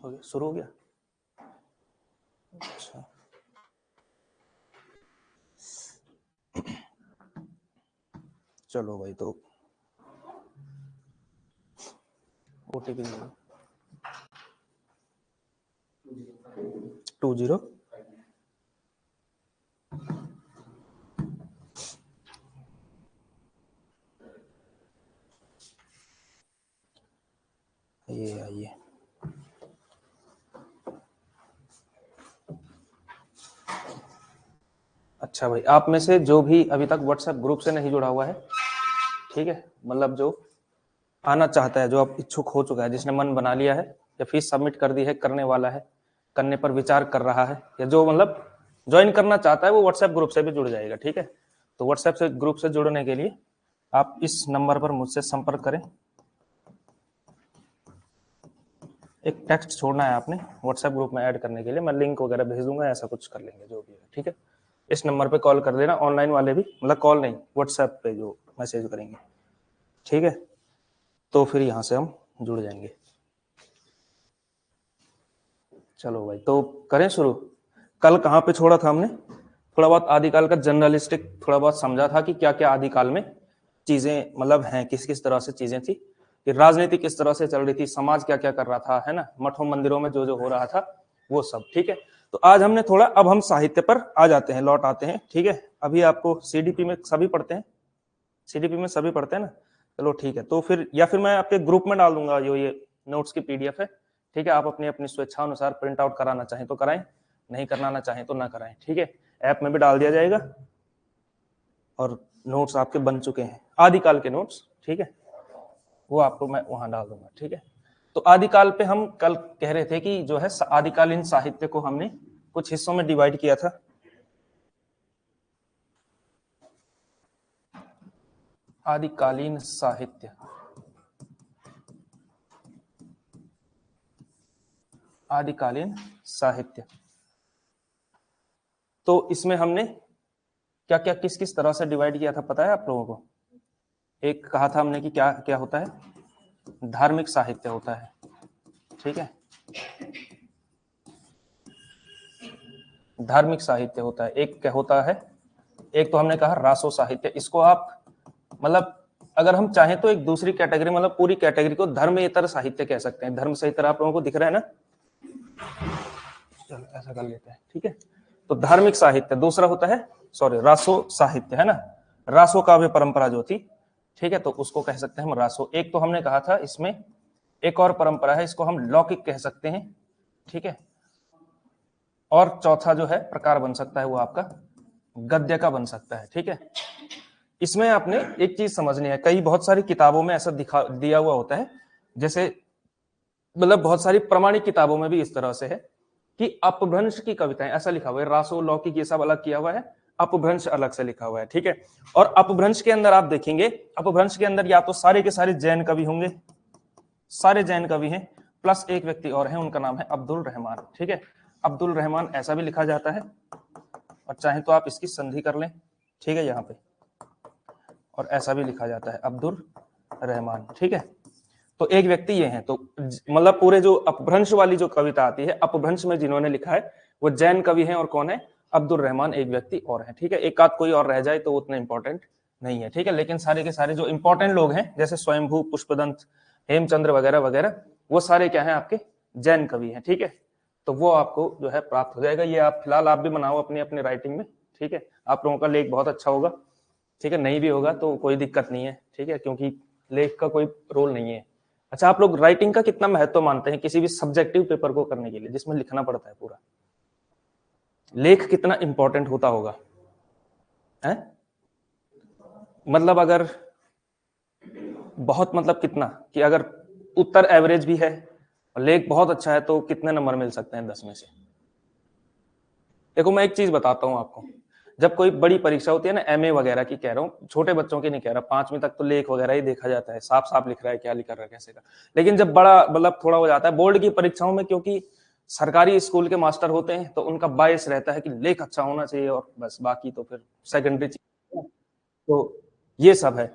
हो गया, शुरू हो गया। अच्छा चलो भाई, तो ओटीपी 20 ये आइए। अच्छा भाई, आप में से जो भी अभी तक व्हाट्सएप ग्रुप से नहीं जुड़ा हुआ है, ठीक है, मतलब जो आना चाहता है, जो अब इच्छुक हो चुका है, जिसने मन बना लिया है या फीस सबमिट कर दी है, करने वाला है, करने पर विचार कर रहा है, या जो मतलब ज्वाइन करना चाहता है, वो व्हाट्सएप ग्रुप से भी जुड़ जाएगा। ठीक है, तो व्हाट्सएप से ग्रुप से जुड़ने के लिए आप इस नंबर पर मुझसे संपर्क करें। एक टेक्स्ट छोड़ना है आपने व्हाट्सएप ग्रुप में ऐड करने के लिए, मैं लिंक वगैरह भेज दूंगा, ऐसा कुछ कर लेंगे जो भी है। ठीक है, इस नंबर पे कॉल कर देना, ऑनलाइन वाले भी, मतलब कॉल नहीं, व्हाट्सएप पे जो मैसेज करेंगे। ठीक है, तो फिर यहाँ से हम जुड़ जाएंगे। चलो भाई, तो करें शुरू। कल कहाँ पे छोड़ा था हमने? थोड़ा बहुत आदिकाल का जनरलिस्टिक थोड़ा बहुत समझा था कि क्या क्या आदिकाल में चीजें मतलब हैं, किस किस तरह से चीजें थी, कि राजनीति किस तरह से चल रही थी, समाज क्या क्या कर रहा था, है ना, मठों मंदिरों में जो जो हो रहा था वो सब। ठीक है, तो आज हमने थोड़ा, अब हम साहित्य पर आ जाते हैं, लौट आते हैं। ठीक है, अभी आपको सीडीपी में सभी पढ़ते हैं, सीडीपी में सभी पढ़ते हैं ना। चलो ठीक है, तो फिर या फिर मैं आपके ग्रुप में डाल दूंगा जो ये नोट्स की पीडीएफ है। ठीक है, आप अपनी अपनी स्वेच्छा अनुसार प्रिंट आउट कराना चाहें तो कराएं, नहीं कराना चाहें तो ना कराएं। ठीक है, ऐप में भी डाल दिया जाएगा, और नोट्स आपके बन चुके हैं, आदिकाल के नोट्स। ठीक है, वो आपको मैं वहां डाल दूंगा। ठीक है, तो आदिकाल पे हम कल कह रहे थे कि जो है आदिकालीन साहित्य को हमने कुछ हिस्सों में डिवाइड किया था। आदिकालीन साहित्य, आदिकालीन साहित्य, तो इसमें हमने क्या क्या किस किस तरह से डिवाइड किया था पता है आप लोगों को? एक कहा था हमने कि क्या क्या होता है, धार्मिक साहित्य होता है। ठीक है, धार्मिक साहित्य होता है, एक क्या होता है, एक तो हमने कहा रासो साहित्य। इसको आप मतलब अगर हम चाहें तो एक दूसरी कैटेगरी, मतलब पूरी कैटेगरी को धर्मेतर साहित्य कह सकते हैं। धर्म साहित्य आप लोगों को दिख रहा है ना, चलो ऐसा कर लेते हैं। ठीक है, तो धार्मिक साहित्य दूसरा होता है, सॉरी, रासो साहित्य, है ना, रासो काव्य परंपरा जो थी। ठीक है, तो उसको कह सकते हैं हम रासो। एक तो हमने कहा था इसमें एक और परंपरा है, इसको हम लौकिक कह सकते हैं। ठीक है, और चौथा जो है प्रकार बन सकता है वो आपका गद्य का बन सकता है। ठीक है, इसमें आपने एक चीज समझनी है, कई बहुत सारी किताबों में ऐसा दिखा दिया हुआ होता है, जैसे मतलब बहुत सारी प्रमाणिक किताबों में भी इस तरह से है कि अपभ्रंश की कविताएं, ऐसा लिखा हुआ है, रासो लौकिक ये सब अलग किया हुआ है, अपभ्रंश अलग से लिखा हुआ है। ठीक है, और अपभ्रंश के अंदर आप देखेंगे, अपभ्रंश के अंदर या तो सारे के सारे जैन कवि होंगे, सारे जैन कवि हैं, प्लस एक व्यक्ति और है, उनका नाम है अब्दुल रहमान। ठीक है, अब्दुल रहमान ऐसा भी लिखा जाता है, और चाहे तो आप इसकी संधि कर लें। ठीक है, यहाँ पे और ऐसा भी लिखा जाता है अब्दुल रहमान। ठीक है, तो एक व्यक्ति ये हैं, तो मतलब पूरे जो अपभ्रंश वाली जो कविता आती है, अपभ्रंश में जिन्होंने लिखा है वो जैन कवि हैं, और कौन है, अब्दुल रहमान, एक व्यक्ति और है। ठीक है, एक आध कोई और रह जाए तो उतना इंपॉर्टेंट नहीं है। ठीक है, लेकिन सारे के सारे जो इंपॉर्टेंट लोग हैं, जैसे स्वयंभू, पुष्पदंत, हेमचंद्र वगैरह वगैरह, वो सारे क्या है आपके जैन कवि हैं। ठीक है, तो वो आपको जो है प्राप्त हो जाएगा। ये आप फिलहाल आप भी बनाओ अपनी अपनी राइटिंग में। ठीक है, आप लोगों का लेख बहुत अच्छा होगा। ठीक है, नहीं भी होगा तो कोई दिक्कत नहीं है। ठीक है, क्योंकि लेख का कोई रोल नहीं है। अच्छा, आप लोग राइटिंग का कितना महत्व मानते हैं किसी भी सब्जेक्टिव पेपर को करने के लिए, जिसमें लिखना पड़ता है पूरा, लेख कितना इंपॉर्टेंट होता होगा है? मतलब अगर बहुत, मतलब कितना, कि अगर उत्तर एवरेज भी है और लेख बहुत अच्छा है तो कितने नंबर मिल सकते हैं 10 में से? देखो मैं एक चीज बताता हूं आपको, जब कोई बड़ी परीक्षा होती है ना, एमए वगैरह की कह रहा हूँ, छोटे बच्चों की नहीं कह रहा, 5वीं तक तो लेख वगैरह ही देखा जाता है, साफ साफ लिख रहा है, क्या लिख रहा है, कैसे का। लेकिन जब बड़ा मतलब थोड़ा हो जाता है बोर्ड की परीक्षाओं में, क्योंकि सरकारी स्कूल के मास्टर होते हैं तो उनका बायस रहता है कि लेख अच्छा होना चाहिए, और बस बाकी तो फिर सेकेंडरी चीज। तो ये सब है,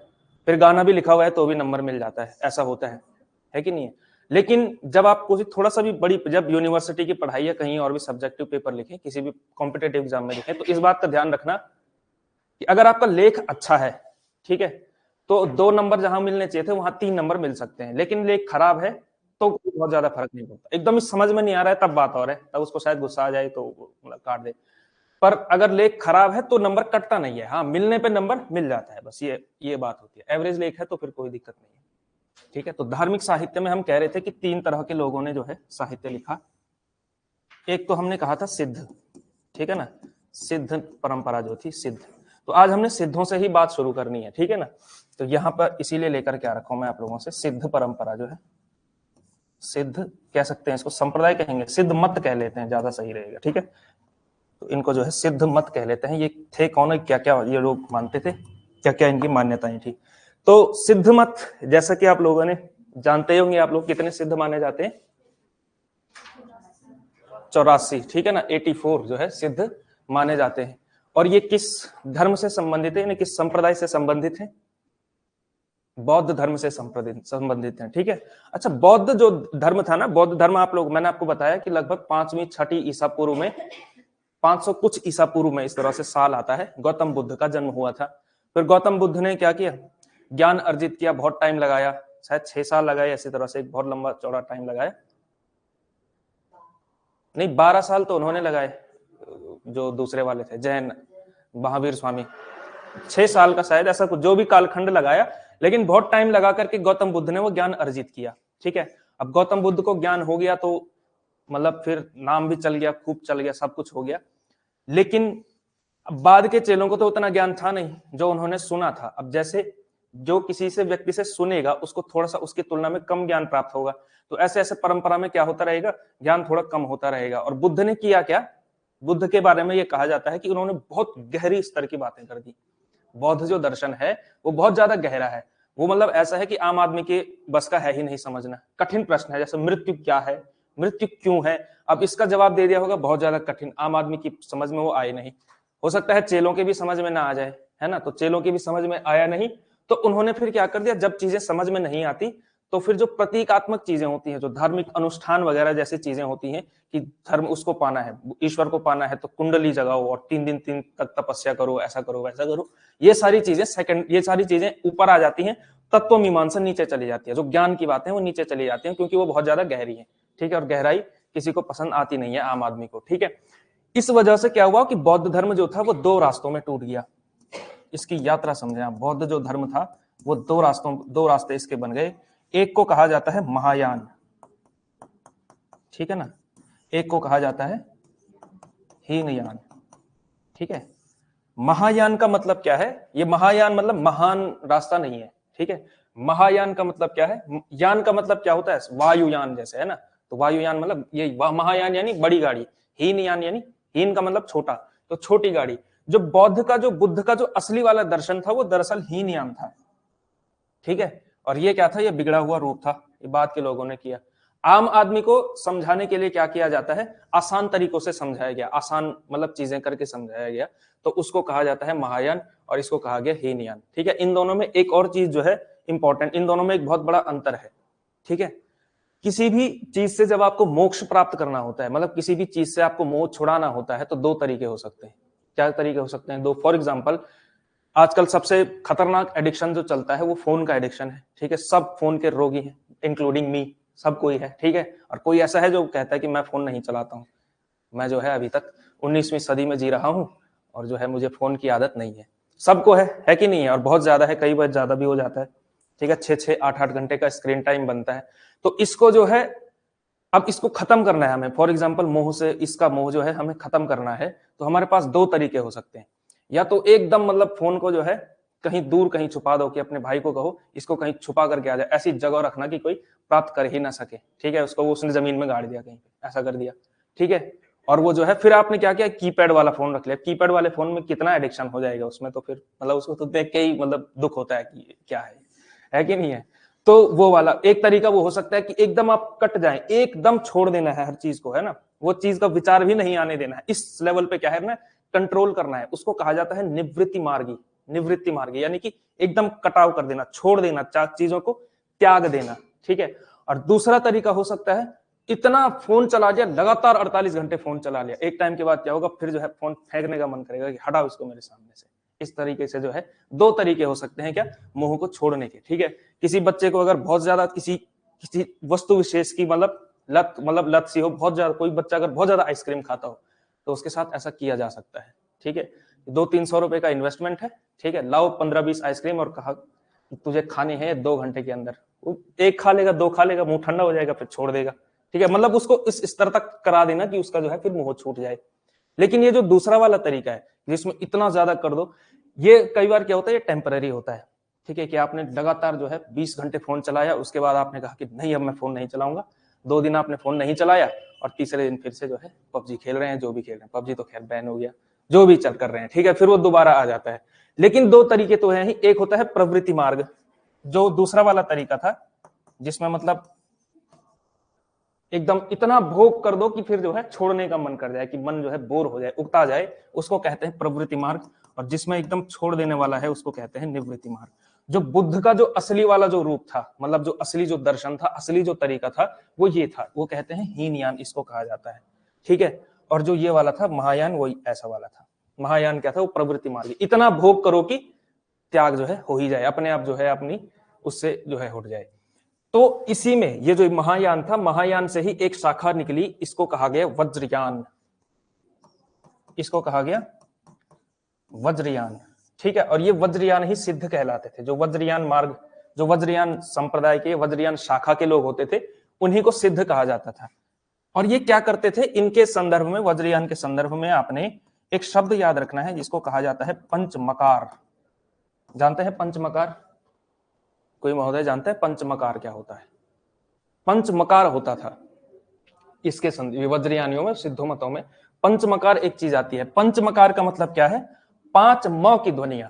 फिर गाना भी लिखा हुआ है तो भी नंबर मिल जाता है, ऐसा होता है कि नहीं है? लेकिन जब आप कोई थोड़ा सा भी बड़ी, जब यूनिवर्सिटी की पढ़ाई या कहीं और भी सब्जेक्टिव पेपर लिखें, किसी भी कॉम्पिटेटिव एग्जाम में लिखें, तो इस बात का ध्यान रखना कि अगर आपका लेख अच्छा है, ठीक है, तो 2 नंबर जहां मिलने चाहिए थे वहां 3 नंबर मिल सकते हैं। लेकिन लेख खराब है तो बहुत ज्यादा फर्क नहीं पड़ता। एकदम ही समझ में नहीं आ रहा है तब बात और है, तब उसको शायद गुस्सा आ जाए तो मतलब काट दे। पर अगर लेख खराब है तो नंबर कटता नहीं है, हाँ मिलने पे नंबर मिल जाता है, बस ये बात होती है। एवरेज लेख है तो फिर कोई दिक्कत नहीं है, ठीक है। तो धार्मिक साहित्य में हम कह रहे थे कि 3 तरह के लोगों ने जो है साहित्य लिखा। एक तो हमने कहा था सिद्ध, ठीक है ना, सिद्ध परंपरा जो थी सिद्ध। तो आज हमने सिद्धों से ही बात शुरू करनी है, ठीक है ना। तो यहां पर इसीलिए लेकर क्या रखा हूं मैं आप लोगों से, सिद्ध परंपरा जो है, सिद्ध कह सकते हैं इसको, संप्रदाय कहेंगे, सिद्ध मत कह लेते हैं, ज्यादा सही रहेगा, ठीक है। तो इनको जो है सिद्ध मत कह लेते हैं। ये थे कौन, क्या क्या ये लोग मानते थे, क्या क्या इनकी मान्यताएं थी। तो सिद्ध मत, जैसा कि आप लोगों ने जानते होंगे, आप लोग कितने सिद्ध माने जाते हैं, 84, ठीक है ना, 84 जो है सिद्ध माने जाते हैं। और ये किस धर्म से संबंधित है, यानी किस संप्रदाय से संबंधित है, बौद्ध धर्म से संबंधित है, ठीक है। अच्छा, बौद्ध जो धर्म था ना, बौद्ध धर्म आप लोग, मैंने आपको बताया कि लगभग 5वीं 6ठी ईसा पूर्व में, 500 कुछ ईसा पूर्व में इस तरह से साल आता है, गौतम बुद्ध का जन्म हुआ था। फिर गौतम बुद्ध ने क्या किया, ज्ञान अर्जित किया, बहुत टाइम लगाया, शायद 6 साल लगाए, इसी तरह से एक बहुत लंबा चौड़ा टाइम लगाया, नहीं 12 साल तो उन्होंने लगाए, जो दूसरे वाले थे जैन महावीर स्वामी, 6 साल का शायद ऐसा कुछ, जो भी कालखंड लगाया, लेकिन बहुत टाइम लगा करके गौतम बुद्ध ने वो ज्ञान अर्जित किया, ठीक है। अब गौतम बुद्ध को ज्ञान हो गया तो मतलब फिर नाम भी चल गया, खूब चल गया, सब कुछ हो गया। लेकिन बाद के चेलों को तो उतना ज्ञान था नहीं जो उन्होंने सुना था। अब जैसे जो किसी से व्यक्ति से सुनेगा उसको थोड़ा सा उसकी तुलना में कम ज्ञान प्राप्त होगा, तो ऐसे ऐसे परंपरा में क्या होता रहेगा, ज्ञान थोड़ा कम होता रहेगा। और बुद्ध ने किया क्या, बुद्ध के बारे में ये कहा जाता है कि उन्होंने बहुत गहरी स्तर की बातें कर दी। बौद्ध जो दर्शन है वो बहुत ज्यादा गहरा है, वो मतलब ऐसा है कि आम आदमी के बस का है ही नहीं समझना। कठिन प्रश्न है, जैसे मृत्यु क्या है, मृत्यु क्यों है, अब इसका जवाब दे दिया होगा बहुत ज्यादा कठिन, आम आदमी की समझ में वो आए नहीं। हो सकता है चेलों के भी समझ में ना आ जाए, है ना, तो चेलों के भी समझ में आया नहीं, तो उन्होंने फिर क्या कर दिया, जब चीजें समझ में नहीं आती तो फिर जो प्रतीकात्मक चीजें होती हैं, जो धार्मिक अनुष्ठान वगैरह जैसी चीजें होती हैं कि धर्म उसको पाना है, ईश्वर को पाना है, तो कुंडली जगाओ और 3 दिन 3 तक तपस्या करो, ऐसा करो वैसा करो, ये सारी चीजें सेकंड, ये सारी चीजें ऊपर आ जाती हैं, तत्व मीमांसा नीचे चली जाती है, जो ज्ञान की बातें वो नीचे चली जाती हैं, क्योंकि वो बहुत ज्यादा गहरी है, ठीक है। और गहराई किसी को पसंद आती नहीं है, आम आदमी को, ठीक है। इस वजह से क्या हुआ कि बौद्ध धर्म जो था वो 2 रास्तों में टूट गया। इसकी यात्रा समझे आप, बौद्ध जो धर्म था वो 2 रास्ते इसके बन गए। एक को कहा जाता है महायान, ठीक है ना, एक को कहा जाता है हीनयान, ठीक है। महायान का मतलब क्या है, ये महायान मतलब महान रास्ता नहीं है, ठीक है। महायान का मतलब क्या है, यान का मतलब क्या होता है, वायुयान जैसे, है ना, तो वायुयान मतलब ये महायान यानी बड़ी गाड़ी, हीनयान यानी, हीन का मतलब छोटा, तो छोटी गाड़ी। जो बौद्ध का, जो बुद्ध का जो असली वाला दर्शन था वो दरअसल हीनयान था, ठीक है। और ये क्या था, ये बिगड़ा हुआ रूप था, ये बाद के लोगों ने किया। आम आदमी को समझाने के लिए क्या किया जाता है, आसान तरीकों से समझाया गया, आसान मतलब चीजें करके समझाया गया, तो उसको कहा जाता है महायान और इसको कहा गया हीनयान, ठीक है। इन दोनों में एक और चीज जो है इंपॉर्टेंट, इन दोनों में एक बहुत बड़ा अंतर है, ठीक है। किसी भी चीज से जब आपको मोक्ष प्राप्त करना होता है, मतलब किसी भी चीज से आपको मोह छुड़ाना होता है, तो 2 तरीके हो सकते हैं। क्या तरीके हो सकते हैं, 2। फॉर एग्जाम्पल, आजकल सबसे खतरनाक एडिक्शन जो चलता है वो फोन का एडिक्शन है, ठीक है। सब फोन के रोगी हैं, इंक्लूडिंग मी, सब कोई है, ठीक है। और कोई ऐसा है जो कहता है कि मैं फोन नहीं चलाता हूं, मैं जो है अभी तक 19वीं सदी में जी रहा हूं और जो है मुझे फोन की आदत नहीं है। सबको है कि नहीं है, और बहुत ज्यादा है, कई बार ज्यादा भी हो जाता है, ठीक है। 6-6 8-8 घंटे का स्क्रीन टाइम बनता है। तो इसको जो है, अब इसको खत्म करना है हमें, फॉर एग्जाम्पल मोह से, इसका मोह जो है हमें खत्म करना है, तो हमारे पास 2 तरीके हो सकते हैं। या तो एकदम मतलब फोन को जो है कहीं दूर कहीं छुपा दो, कि अपने भाई को कहो इसको कहीं छुपा करके आ जाए, ऐसी जगह रखना कि कोई प्राप्त कर ही ना सके, ठीक है। उसको वो उसने जमीन में गाड़ दिया कहीं पे, ऐसा कर दिया, ठीक है। और वो जो है फिर आपने क्या किया, कीपैड वाला फोन रख लिया। कीपैड वाले फोन में कितना एडिक्शन हो जाएगा उसमें, तो फिर मतलब उसको तो देख के ही मतलब दुख होता है कि क्या है कि नहीं है। तो वो वाला एक तरीका वो हो सकता है कि एकदम आप कट जाएं, एकदम छोड़ देना है हर चीज को, है ना, वो चीज का विचार भी नहीं आने देना है, इस लेवल पे क्या है ना, कंट्रोल करना है। उसको कहा जाता है निवृत्ति मार्गी, निवृत्ति मार्गी यानी कि एकदम कटाव कर देना, छोड़ देना, चीजों को त्याग देना, ठीक है। और दूसरा तरीका हो सकता है इतना फोन चला लिया, लगातार 48 घंटे फोन चला लिया, एक टाइम के बाद क्या होगा, फिर जो है फोन फेंकने का मन करेगा कि हटाओ इसको मेरे सामने से। इस तरीके से जो है दो तरीके हो सकते हैं क्या, मोह को छोड़ने के। ठीक है, किसी बच्चे को अगर बहुत ज्यादा किसी वस्तु विशेष की मतलब लत सी हो, बहुत ज्यादा, कोई बच्चा अगर बहुत ज्यादा आइसक्रीम खाता हो तो उसके साथ ऐसा किया जा सकता है। ठीक है, 200-300 रुपए का इन्वेस्टमेंट है, ठीक है, लाओ 15-20 आइसक्रीम और कहा तुझे खानी है 2 घंटे के अंदर, एक खा लेगा, 2 खा लेगा, मुंह ठंडा हो जाएगा, फिर छोड़ देगा। ठीक है, मतलब उसको इस स्तर तक करा देना कि उसका जो है फिर मुंह छूट जाए। लेकिन ये जो दूसरा वाला तरीका है जिसमें इतना ज्यादा कर दो, ये कई बार क्या होता है, ये टेम्पररी होता है। ठीक है, कि आपने लगातार जो है 20 घंटे फोन चलाया, उसके बाद आपने कहा कि नहीं अब मैं फोन नहीं चलाऊंगा, 2 दिन आपने फोन नहीं चलाया और तीसरे दिन फिर से जो है पबजी खेल रहे हैं, जो भी खेल रहे हैं, पबजी तो खैर बैन हो गया, जो भी चल कर रहे हैं। ठीक है, फिर वो दोबारा आ जाता है। लेकिन 2 तरीके तो है ही, एक होता है प्रवृत्ति मार्ग, जो दूसरा वाला तरीका था जिसमें मतलब एकदम इतना भोग कर दो कि फिर जो है छोड़ने का मन कर जाए, कि मन जो है बोर हो जाए, उगता जाए, उसको कहते हैं प्रवृत्ति मार्ग। और जिसमें एकदम छोड़ देने वाला है उसको कहते हैं निवृत्ति मार्ग। जो बुद्ध का जो असली वाला जो रूप था, मतलब जो असली जो दर्शन था, असली जो तरीका था, वो ये था, वो कहते हैं हीनयान, इसको कहा जाता है। ठीक है, और जो ये वाला था महायान, वही ऐसा वाला था। महायान क्या था, वो प्रवृत्ति मार्ग, इतना भोग करो कि त्याग जो है हो ही जाए, अपने आप जो है अपनी उससे जो है हट जाए। तो इसी में ये जो महायान था, महायान से ही एक शाखा निकली, इसको कहा गया वज्रयान, इसको कहा गया वज्रयान। ठीक है, और ये वज्रयान ही सिद्ध कहलाते थे। जो वज्रयान मार्ग, जो वज्रयान संप्रदाय के, वज्रयान शाखा के लोग होते थे, उन्हीं को सिद्ध कहा जाता था। और ये क्या करते थे, इनके संदर्भ में, वज्रयान के संदर्भ में आपने एक शब्द याद रखना है जिसको कहा जाता है पंचमकार। जानते हैं पंचमकार? कोई महोदय जानता है पंचमकार क्या होता है? पंचमकार होता था इसके वज्रयानियों में, सिद्धों मतों में पंचमकार एक चीज आती है। पंचमकार का मतलब क्या है, 5 म की ध्वनियां,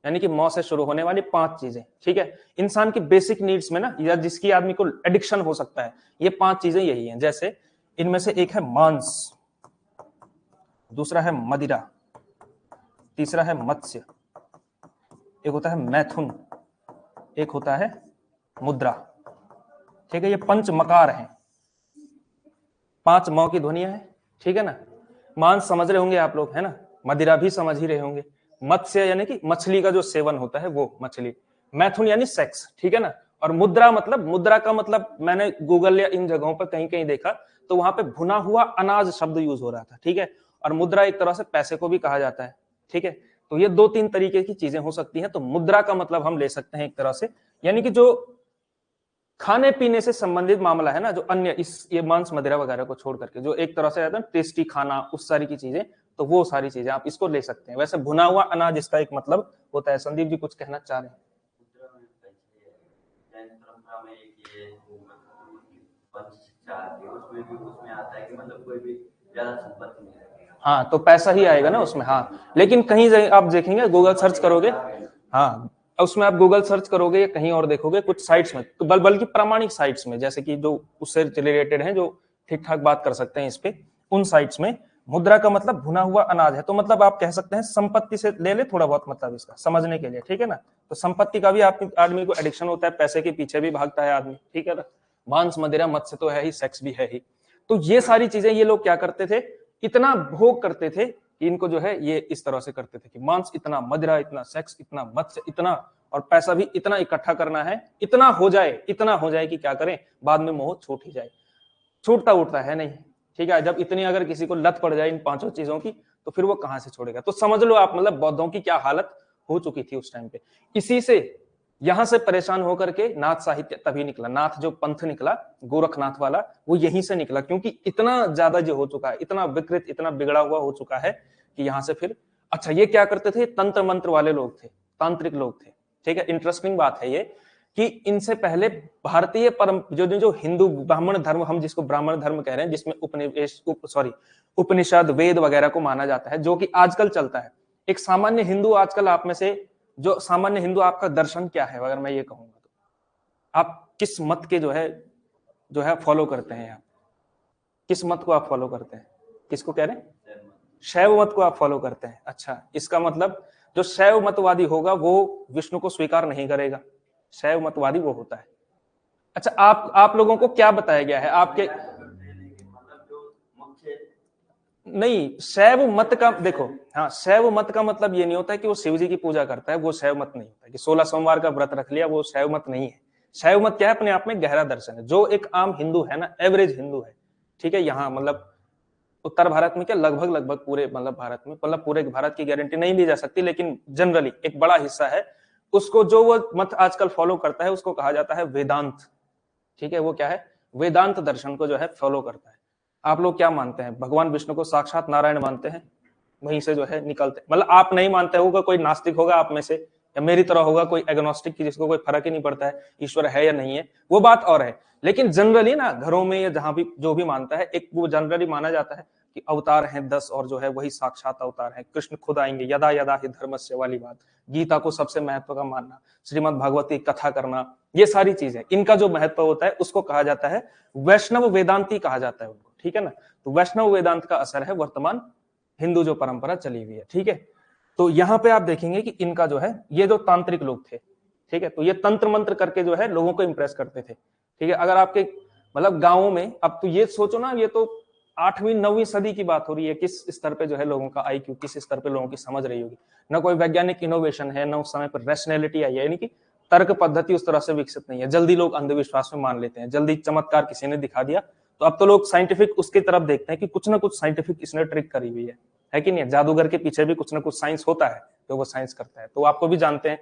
यानी कि म से शुरू होने वाली 5 चीजें। ठीक है, इंसान की बेसिक नीड्स में ना, या जिसकी आदमी को एडिक्शन हो सकता है, ये 5 चीजें यही हैं। जैसे इनमें से एक है मांस, दूसरा है मदिरा, तीसरा है मत्स्य, एक होता है मैथुन, एक होता है मुद्रा। ठीक है, ये पंचमकार हैं, 5 म की ध्वनियां हैं। ठीक है ना, मांस समझ रहे होंगे आप लोग, है ना, मदिरा भी समझ ही रहे होंगे, मत्स्य यानी कि मछली का जो सेवन होता है वो मछली, मैथुन यानी सेक्स। ठीक है ना, और मुद्रा मतलब, मुद्रा का मतलब मैंने गूगल या इन जगहों पर कहीं कहीं देखा तो वहां पे भुना हुआ अनाज शब्द यूज हो रहा था। ठीक है, और मुद्रा एक तरह से पैसे को भी कहा जाता है। ठीक है, तो ये 2-3 तरीके की चीजें हो सकती हैं। तो मुद्रा का मतलब हम ले सकते हैं एक तरह से, यानी कि जो खाने पीने से संबंधित मामला है ना, जो अन्य इस ये मांस मदिरा वगैरह को छोड़ करके जो एक तरह से आता है टेस्टी खाना, उस सारी की चीजें, तो वो सारी चीजें आप इसको ले सकते हैं। वैसे भुना हुआ अनाज इसका एक मतलब होता है। संदीप जी कुछ कहना चाह रहे हैं? हाँ, तो पैसा ही आएगा ना उसमें। हाँ, लेकिन कहीं आप देखेंगे, गूगल सर्च करोगे, हाँ उसमें आप गूगल सर्च करोगे या कहीं और देखोगे कुछ साइट्स में, तो बल्कि प्रामाणिक साइट्स में, जैसे कि जो उससे रिलेटेड हैं, जो ठीक ठाक बात कर सकते हैं इस पे, उन साइट्स में मुद्रा का मतलब भुना हुआ अनाज है। तो मतलब आप कह सकते हैं संपत्ति से ले ले थोड़ा बहुत, मतलब इसका समझने के लिए। ठीक है ना, तो संपत्ति का भी आदमी को एडिक्शन होता है, पैसे के पीछे भी भागता है आदमी। ठीक है ना, मांस मदिरा मत्स्य तो है ही, सेक्स भी है ही। तो ये सारी चीजें ये लोग क्या करते थे, इतना भोग करते थे कि इनको जो है ये इस तरह से करते थे कि मांस इतना, मदिरा इतना, सेक्स इतना, मत्स्य इतना, और पैसा भी इतना इकट्ठा करना है, इतना हो जाए कि क्या करें, बाद में मोह छूट ही जाए। छूटता उठता है नहीं। ठीक है, जब इतनी अगर किसी को लत पड़ जाए इन 5 चीजों की, तो फिर वो कहां से छोड़ेगा। तो समझ लो आप, मतलब बौद्धों की क्या हालत हो चुकी थी उस टाइम पे। इसी से यहां से परेशान होकर के नाथ साहित्य तभी निकला, नाथ जो पंथ निकला गोरखनाथ वाला, वो यहीं से निकला, क्योंकि इतना ज्यादा जो हो चुका है, इतना विकृत, इतना बिगड़ा हुआ हो चुका है कि यहां से फिर। अच्छा, ये क्या करते थे, तंत्र मंत्र वाले लोग थे, तांत्रिक लोग थे। ठीक है, इंटरेस्टिंग बात है ये कि इनसे पहले भारतीय परम जो हिंदू ब्राह्मण धर्म, हम जिसको ब्राह्मण धर्म कह रहे हैं, जिसमें उपनिषद वेद वगैरह को माना जाता है, जो कि आजकल चलता है। एक सामान्य हिंदू, आजकल आप में से जो सामान्य हिंदू, आपका दर्शन क्या है अगर मैं ये कहूंगा तो आप किस मत के जो है फॉलो करते हैं? आप किस मत को आप फॉलो करते हैं? किसको कह रहे हैं? शैव मत को आप फॉलो करते हैं। अच्छा, इसका मतलब जो शैव मतवादी होगा वो विष्णु को स्वीकार नहीं करेगा। शैव मतवादी वो होता है अच्छा, आप लोगों को क्या बताया गया है आपके? नहीं, शैव मत का देखो, हाँ, शैव मत का मतलब ये नहीं होता है कि वो शिव जी की पूजा करता है, वो शैव मत नहीं होता है कि 16 सोमवार का व्रत रख लिया, वो शैव मत नहीं है। शैव मत क्या है? अपने आप में गहरा दर्शन है, जो एक आम हिंदू है ना, एवरेज हिंदू है, ठीक है, यहाँ मतलब उत्तर भारत में क्या, लगभग लगभग पूरे मतलब भारत में, मतलब पूरे भारत की गारंटी नहीं दी जा सकती, लेकिन जनरली एक बड़ा हिस्सा है उसको, जो वो मत आजकल फॉलो करता है उसको कहा जाता है वेदांत। ठीक है, वो क्या है? वेदांत दर्शन को जो है फॉलो करता है। आप लोग क्या मानते हैं? भगवान विष्णु को साक्षात नारायण मानते हैं? वहीं से जो है निकलते, मतलब आप नहीं मानते होगा, कोई नास्तिक होगा आप में से, या मेरी तरह होगा कोई एग्नोस्टिक की जिसको कोई फर्क ही नहीं पड़ता है ईश्वर है या नहीं है, वो बात और है। लेकिन जनरली ना, घरों में या जहां भी जो भी मानता है, एक वो जनरली माना जाता है कि अवतार हैं 10 और जो है वही साक्षात अवतार है, कृष्ण खुद आएंगे, यदा यदा ही धर्मस्य वाली बात, गीता को सबसे महत्व का मानना, श्रीमद् भागवत की कथा करना, ये सारी चीजें, इनका जो महत्व होता है उसको कहा जाता है वैष्णव वेदांती कहा जाता है उनको, ठीक है ना। तो वैष्णव वेदांत का असर है वर्तमान हिंदू जो परंपरा चली हुई है, ठीक है। तो यहाँ पे आप देखेंगे कि इनका जो है, ये जो तांत्रिक लोग थे, ठीक है, तो ये तंत्र मंत्र करके जो है लोगों को इंप्रेस करते थे, ठीक है। अगर आपके मतलब गांवों में, अब तो ये सोचो ना, ये तो 8वीं 9वीं सदी की बात हो रही है, किस स्तर पे जो है लोगों का आईक्यू, किस स्तर पे लोगों की समझ रही होगी, ना कोई वैज्ञानिक इनोवेशन है, ना उस समय पर रैशनैलिटी आई है, यानी कि तर्क पद्धति उस तरह से विकसित नहीं है, जल्दी लोग अंधविश्वास में मान लेते हैं, जल्दी चमत्कार किसी ने दिखा दिया तो अब तो लोग साइंटिफिक उसकी तरफ देखते हैं कि कुछ ना कुछ साइंटिफिक इसने ट्रिक करी हुई है कि नहीं? जादूगर के पीछे भी कुछ ना कुछ साइंस होता है, तो वो साइंस करता है, तो आपको भी जानते हैं।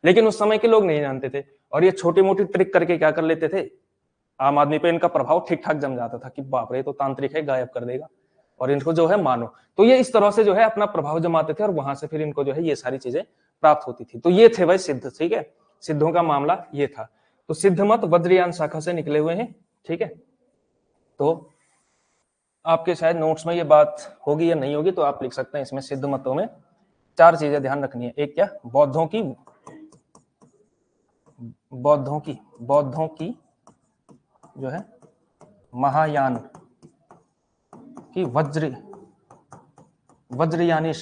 लेकिन उस समय के लोग नहीं जानते थे, और ये छोटी मोटी ट्रिक करके क्या कर लेते थे, आम आदमी पे इनका प्रभाव ठीक ठाक जम जाता था कि बाप रे, तो तांत्रिक है, गायब कर देगा, और इनको जो है मानो। तो ये इस तरह से जो है अपना प्रभाव जमाते थे, और वहां से फिर इनको जो है ये सारी चीजें प्राप्त होती थी। तो ये थे भाई सिद्ध, ठीक है, सिद्धों का मामला ये था। तो सिद्ध मत वज्रयान शाखा से निकले हुए हैं, ठीक है। तो आपके शायद नोट्स में ये बात होगी या नहीं होगी, तो आप लिख सकते हैं इसमें, सिद्ध मतों में 4 चीजें ध्यान रखनी है। एक क्या? बौद्धों की जो है महायान की वज्रयानी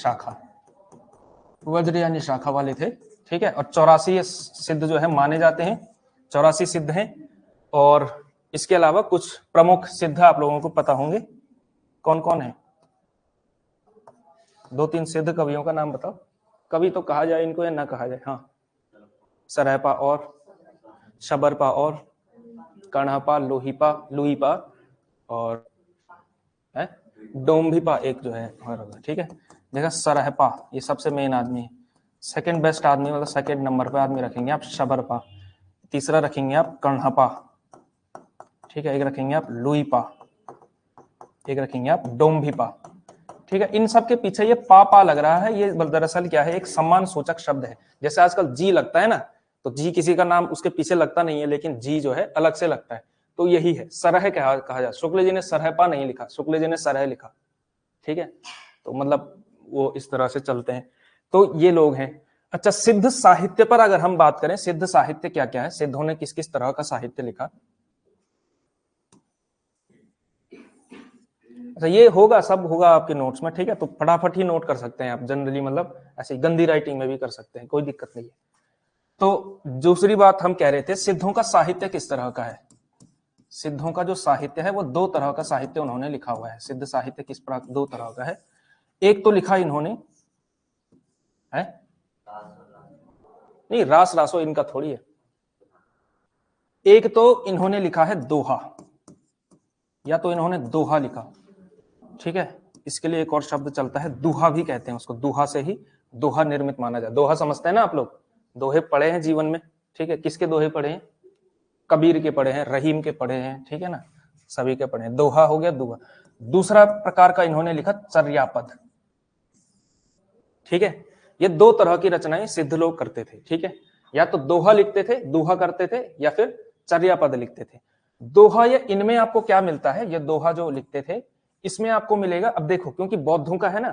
शाखा वाले थे, ठीक है। और 84 सिद्ध जो है माने जाते हैं, 84 सिद्ध हैं। और इसके अलावा कुछ प्रमुख सिद्ध आप लोगों को पता होंगे, कौन कौन है? 2-3 सिद्ध कवियों का नाम बताओ। कवि तो कहा जाए इनको या ना कहा जाए? हाँ, सरहपा और शबरपा और कर्णपा, लुहीपा और डोम्भिपा एक जो है, ठीक है। देखा, सरहपा ये सबसे मेन आदमी है, सेकंड बेस्ट आदमी, मतलब सेकंड नंबर पे आदमी रखेंगे आप शबरपा, तीसरा रखेंगे आप कर्णपा, ठीक है, एक रखेंगे आप लुईपा, एक रखेंगे आप डोम्भिपा, ठीक है। इन सब के पीछे ये पापा लग रहा है, ये दरअसल क्या है, एक सम्मान सूचक शब्द है। जैसे आजकल जी लगता है ना, तो जी किसी का नाम उसके पीछे लगता नहीं है, लेकिन जी जो है अलग से लगता है, तो यही है सरह कहा जाए। शुक्ल जी ने सरहपा नहीं लिखा, शुक्ल जी ने सरह लिखा, ठीक है। तो मतलब वो इस तरह से चलते हैं। तो ये लोग हैं। अच्छा, सिद्ध साहित्य पर अगर हम बात करें, सिद्ध साहित्य क्या क्या है, सिद्धों ने किस किस तरह का साहित्य लिखा? अच्छा, ये होगा, सब होगा आपके नोट्स में, ठीक है। तो फटाफट ही नोट कर सकते हैं आप, जनरली मतलब ऐसे गंदी राइटिंग में भी कर सकते हैं, कोई दिक्कत नहीं है। तो दूसरी बात हम कह रहे थे, सिद्धों का साहित्य किस तरह का है। सिद्धों का जो साहित्य है वो 2 तरह का साहित्य उन्होंने लिखा हुआ है। सिद्ध साहित्य किस प्रकार 2 तरह का है। एक तो लिखा इन्होंने है, नहीं रास रासो इनका थोड़ी है। एक तो इन्होंने लिखा है दोहा, या तो इन्होंने दोहा लिखा, ठीक है। इसके लिए एक और शब्द चलता है, दुहा भी कहते हैं उसको, दुहा से ही दोहा निर्मित माना जाए। दोहा समझते हैं ना आप लोग, दोहे पढ़े हैं जीवन में, ठीक है। किसके दोहे पढ़े हैं? कबीर के पढ़े हैं, रहीम के पढ़े हैं, ठीक है ना, सभी के पढ़े हैं। दोहा हो गया दोहा। दूसरा प्रकार का इन्होंने लिखा चर्यापद, ठीक है। ये 2 तरह की रचनाएं सिद्ध लोग करते थे, ठीक है। या तो दोहा लिखते थे, दोहा करते थे, या फिर चर्यापद लिखते थे। दोहा, ये इनमें आपको क्या मिलता है, ये दोहा जो लिखते थे इसमें आपको मिलेगा, अब देखो क्योंकि बौद्धों का है ना,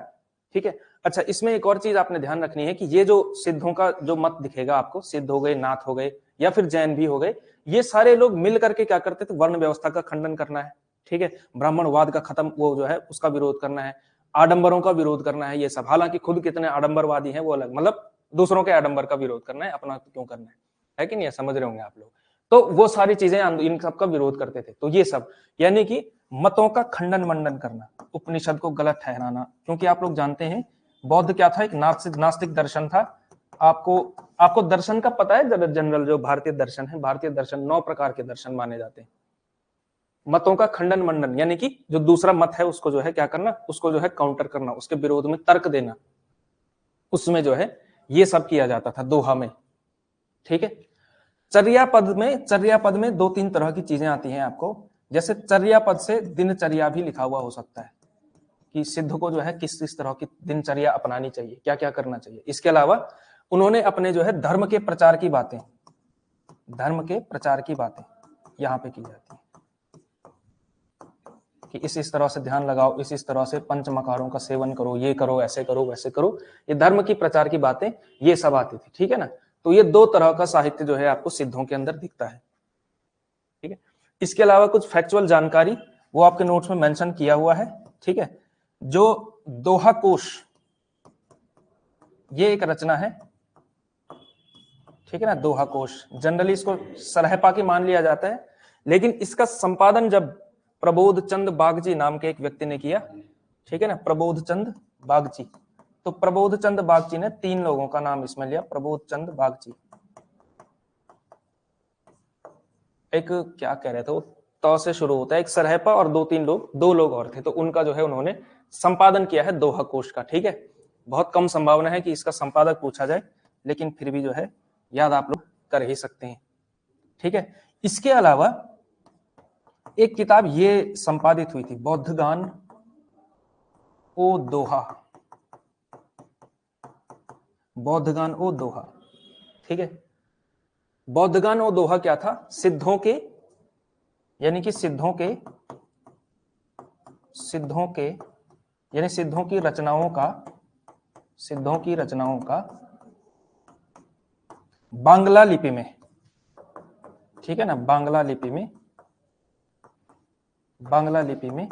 ठीक है। अच्छा, इसमें एक और चीज आपने ध्यान रखनी है कि ये जो सिद्धों का जो मत दिखेगा आपको, सिद्ध हो गए, नाथ हो गए, या फिर जैन भी हो गए, ये सारे लोग मिल करके क्या करते थे, वर्ण व्यवस्था का खंडन करना है, ठीक है। ब्राह्मणवाद का खत्म, वो जो है उसका विरोध करना है, आडंबरों का विरोध करना है, ये सब। हालांकि खुद कितने आडंबरवादी हैं वो अलग, मतलब दूसरों के आडंबर का विरोध करना है, अपना क्यों करना है कि नहीं, समझ रहे होंगे आप लोग। तो वो सारी चीजें इन सब का विरोध करते थे। तो ये सब यानी कि मतों का खंडन मंडन करना, उपनिषद को गलत ठहराना, क्योंकि आप लोग जानते हैं बौद्ध क्या था, एक नास्तिक दर्शन था। आपको दर्शन का पता है जनरल, जो भारतीय दर्शन है, भारतीय दर्शन 9 प्रकार के दर्शन माने जाते हैं। मतों का खंडन मंडन यानी कि जो दूसरा मत है उसको जो है क्या करना, उसको जो है काउंटर करना, उसके विरोध में तर्क देना, उसमें जो है ये सब किया जाता था दोहा में। ठीक है, चर्या पद में 2-3 तरह की चीजें आती हैं आपको। जैसे चर्या पद से दिनचर्या भी लिखा हुआ हो सकता है कि सिद्ध को जो है किस किस तरह की दिनचर्या अपनानी चाहिए, क्या क्या करना चाहिए। इसके अलावा उन्होंने अपने जो है धर्म के प्रचार की बातें यहां पे की जाती है कि इस तरह से ध्यान लगाओ, इस तरह से पंचमकारों का सेवन करो, ये करो, ऐसे करो, वैसे करो। ये धर्म की प्रचार की बातें ये सब आती थी। ठीक है ना, तो ये 2 तरह का साहित्य जो है आपको सिद्धों के अंदर दिखता है। ठीक है, इसके अलावा कुछ फैक्चुअल जानकारी वो आपके नोट्स में मेंशन किया हुआ है। ठीक है, जो दोहा कोश ये एक रचना है। ठीक है ना, दोहा कोश जनरली इसको सरहपा की मान लिया जाता है, लेकिन इसका संपादन जब प्रबोध चंद बागची नाम के एक व्यक्ति ने किया। ठीक है ना, प्रबोध चंद बागची। तो प्रबोध चंद बागची ने 3 लोगों का नाम इसमें लिया। प्रबोध चंद बागची, एक क्या कह रहे थे वो, तो से शुरू होता है, एक सरहपा और 2 लोग और थे। तो उनका जो है उन्होंने संपादन किया है दोहा कोश का। ठीक है, बहुत कम संभावना है कि इसका संपादक पूछा जाए, लेकिन फिर भी जो है याद आप लोग कर ही सकते हैं। ठीक है, इसके अलावा एक किताब ये संपादित हुई थी, बौद्धगान ओ दोहा, बौद्धगान ओ दोहा। ठीक है, बौद्धगान ओ दोहा क्या था, सिद्धों के यानी कि सिद्धों की रचनाओं का बांग्ला लिपि में, ठीक है ना, बांग्ला लिपि में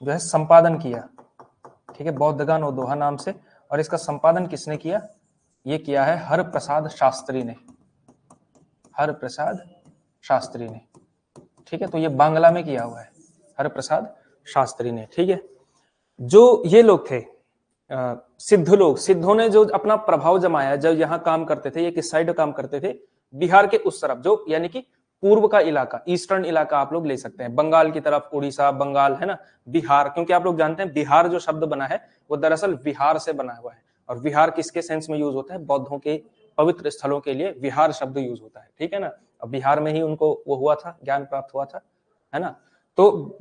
जो है संपादन किया। ठीक है, बौद्धगान ओ दोहा नाम से। और इसका संपादन किसने किया, ये किया है हरप्रसाद शास्त्री ने। ठीक है, तो ये बांग्ला में किया हुआ है हरप्रसाद शास्त्री ने। ठीक है, जो ये लोग थे सिद्धों ने जो अपना प्रभाव जमाया, जब यहाँ काम करते थे, ये किस साइड काम करते थे, बिहार के उस तरफ, जो यानी कि पूर्व का इलाका, ईस्टर्न इलाका आप लोग ले सकते हैं, बंगाल की तरफ, उड़ीसा, बंगाल है ना, बिहार। क्योंकि आप लोग जानते हैं बिहार जो शब्द बना है वो दरअसल विहार से बना हुआ है। और विहार किसके सेंस में यूज होता है, बौद्धों के पवित्र स्थलों के लिए विहार शब्द यूज होता है। ठीक है ना, अब बिहार में ही उनको वो हुआ था, ज्ञान प्राप्त हुआ था, है ना। तो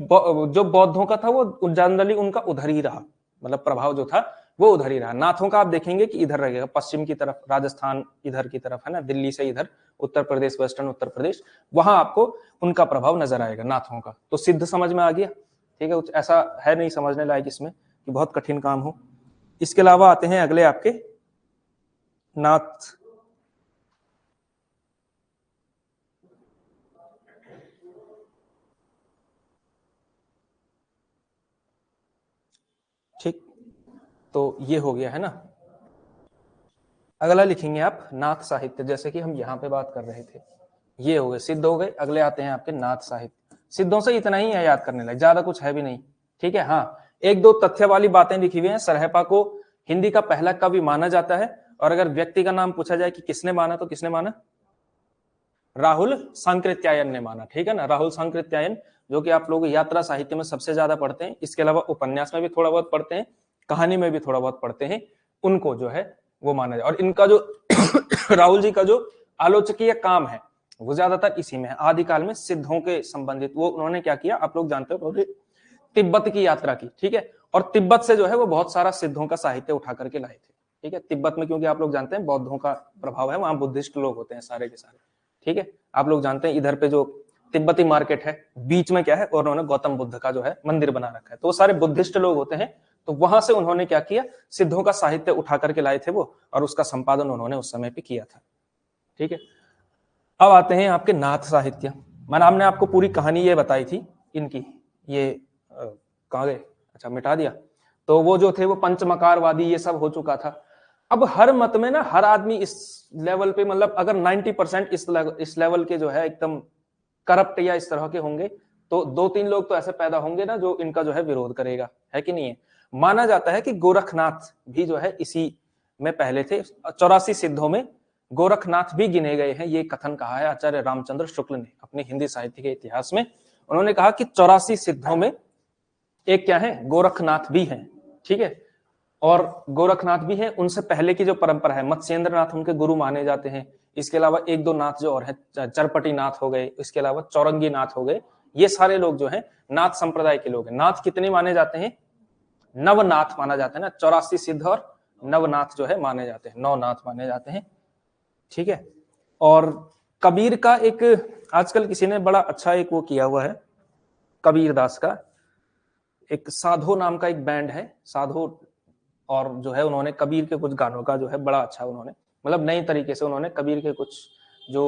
जो बौद्धों का था वो जनरली उनका उधर ही रहा, मतलब प्रभाव जो था वो उधर ही रहा। नाथों का आप देखेंगे कि इधर रहेगा, पश्चिम की तरफ, राजस्थान इधर की तरफ, है ना, दिल्ली से इधर उत्तर प्रदेश, वेस्टर्न उत्तर प्रदेश, वहां आपको उनका प्रभाव नजर आएगा नाथों का। तो सिद्ध समझ में आ गया। ठीक है, कुछ ऐसा है नहीं समझने लायक इसमें कि बहुत कठिन काम हो। इसके अलावा आते हैं अगले आपके नाथ। ठीक, तो ये हो गया है ना। अगला लिखेंगे आप नाथ साहित्य, जैसे कि हम यहाँ पे बात कर रहे थे। ये हो गए, सिद्ध हो गए। अगले आते हैं आपके नाथ साहित्य। सिद्धों से इतना ही है याद करने लायक, ज्यादा कुछ है भी नहीं। ठीक है, हाँ, 1-2 तथ्य वाली बातें लिखी हुई हैं। सरहपा को हिंदी का पहला कवि माना जाता है, और अगर व्यक्ति का नाम पूछा जाए कि किसने माना, तो किसने माना, राहुल सांकृत्यायन ने माना। ठीक है ना, राहुल सांकृत्यायन, जो कि आप लोग यात्रा साहित्य में सबसे ज्यादा पढ़ते हैं। इसके अलावा उपन्यास में भी थोड़ा बहुत पढ़ते हैं, कहानी में भी थोड़ा बहुत पढ़ते हैं, उनको जो है वो माना जाए। और इनका जो राहुल जी का जो आलोचकीय काम है वो ज्यादातर इसी में है। आदिकाल में सिद्धों के संबंधित वो उन्होंने क्या किया, आप लोग जानते हो, तिब्बत की यात्रा की। ठीक है, और तिब्बत से जो है वो बहुत सारा सिद्धों का साहित्य उठा करके लाए थे। ठीक है, तिब्बत में क्योंकि आप लोग जानते हैं बौद्धों का प्रभाव है, वहां बुद्धिस्ट लोग होते हैं सारे के सारे। ठीक है, आप लोग जानते हैं इधर पे जो तिब्बती मार्केट है, बीच में क्या है, और उन्होंने गौतम बुद्ध का जो है मंदिर बना रखा है, तो वो सारे बुद्धिस्ट लोग होते हैं। तो वहां से उन्होंने क्या किया, सिद्धों का साहित्य उठा करके लाए थे वो, और उसका संपादन उन्होंने उस समय पे किया था। ठीक है, अब आते हैं आपके नाथ साहित्य। हमने आपको पूरी कहानी ये बताई थी इनकी, ये कहाँ गए, अच्छा मिटा दिया। तो वो जो थे वो पंचमकारवादी ये सब हो चुका था। अब हर मत में ना हर आदमी इस लेवल पे, मतलब अगर 90% इस लेवल के जो है एकदम करप्ट या इस तरह के होंगे, तो 2-3 लोग तो ऐसे पैदा होंगे ना जो इनका जो है विरोध करेगा, है कि नहीं है। माना जाता है कि गोरखनाथ भी जो है इसी में पहले थे। 84 सिद्धों में गोरखनाथ भी गिने गए हैं, ये कथन कहा है आचार्य रामचंद्र शुक्ल ने अपने हिंदी साहित्य के इतिहास में। उन्होंने कहा कि 84 सिद्धों में एक क्या है, गोरखनाथ भी हैं, ठीक है। और गोरखनाथ भी हैं, उनसे पहले की जो परंपरा है, मत्स्येंद्र नाथ उनके गुरु माने जाते हैं। इसके अलावा 1-2 नाथ जो और हैं, चरपटी नाथ हो गए, इसके अलावा चौरंगी नाथ हो गए, ये सारे लोग जो हैं नाथ संप्रदाय के लोग हैं। नाथ कितने माने जाते हैं, नवनाथ माना जाता है ना, 84 सिद्ध और नवनाथ जो है माने जाते हैं, 9 नाथ माने जाते हैं, ठीक है। और कबीर का एक आजकल किसी ने बड़ा अच्छा एक वो किया हुआ है, कबीर दास का एक साधो नाम का एक बैंड है, साधो, और जो है उन्होंने कबीर के कुछ गानों का जो है बड़ा अच्छा उन्होंने मतलब नई तरीके से उन्होंने कबीर के कुछ जो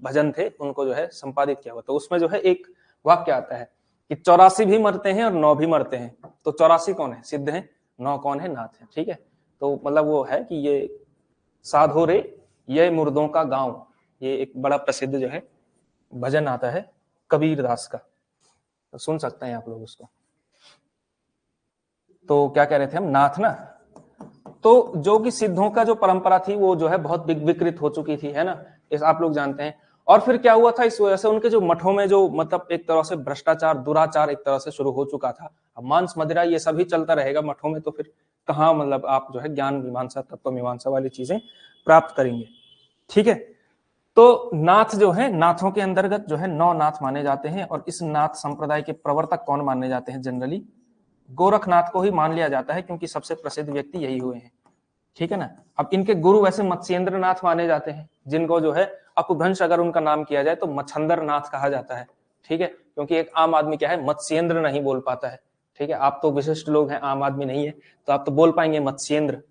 भजन थे उनको जो है संपादित किया हुआ। तो उसमें जो है एक वाक्य आता है कि 84 भी मरते हैं और 9 भी मरते हैं। तो 84 कौन है, सिद्ध है, 9 कौन है, नाथ है, ठीक है। तो मतलब वो है कि ये साधो रे ये मुर्दों का गांव, ये एक बड़ा प्रसिद्ध जो है भजन आता है कबीर दास का, तो सुन सकते हैं आप लोग उसको। तो क्या कह रहे थे हम, नाथ ना, तो जो कि सिद्धों का जो परंपरा थी वो जो है बहुत विकृत हो चुकी थी, है ना, इस आप लोग जानते हैं। और फिर क्या हुआ था, इस वजह से उनके जो मठों में जो मतलब एक तरह से भ्रष्टाचार दुराचार एक तरह से शुरू हो चुका था। अब मांस मदिरा ये सभी चलता रहेगा मठों में, तो फिर कहाँ मतलब आप जो है ज्ञान मीमांसा तत्व मीमांसा वाली चीजें प्राप्त करेंगे, ठीक है। तो नाथ जो है, नाथों के अंतर्गत जो है 9 नाथ माने जाते हैं। और इस नाथ संप्रदाय के प्रवर्तक कौन माने जाते हैं, जनरली गोरखनाथ को ही मान लिया जाता है, क्योंकि सबसे प्रसिद्ध व्यक्ति यही हुए हैं, ठीक है ना। अब इनके गुरु वैसे मत्स्येंद्र नाथ माने जाते हैं, जिनको जो है अपभ्रंश अगर उनका नाम किया जाए तो मच्छंदर नाथ कहा जाता है, ठीक है, क्योंकि एक आम आदमी क्या है, मत्स्येंद्र नहीं बोल पाता है, ठीक है। आप तो विशिष्ट लोग हैं, आम आदमी नहीं है, तो आप तो बोल पाएंगे मत्स्येंद्र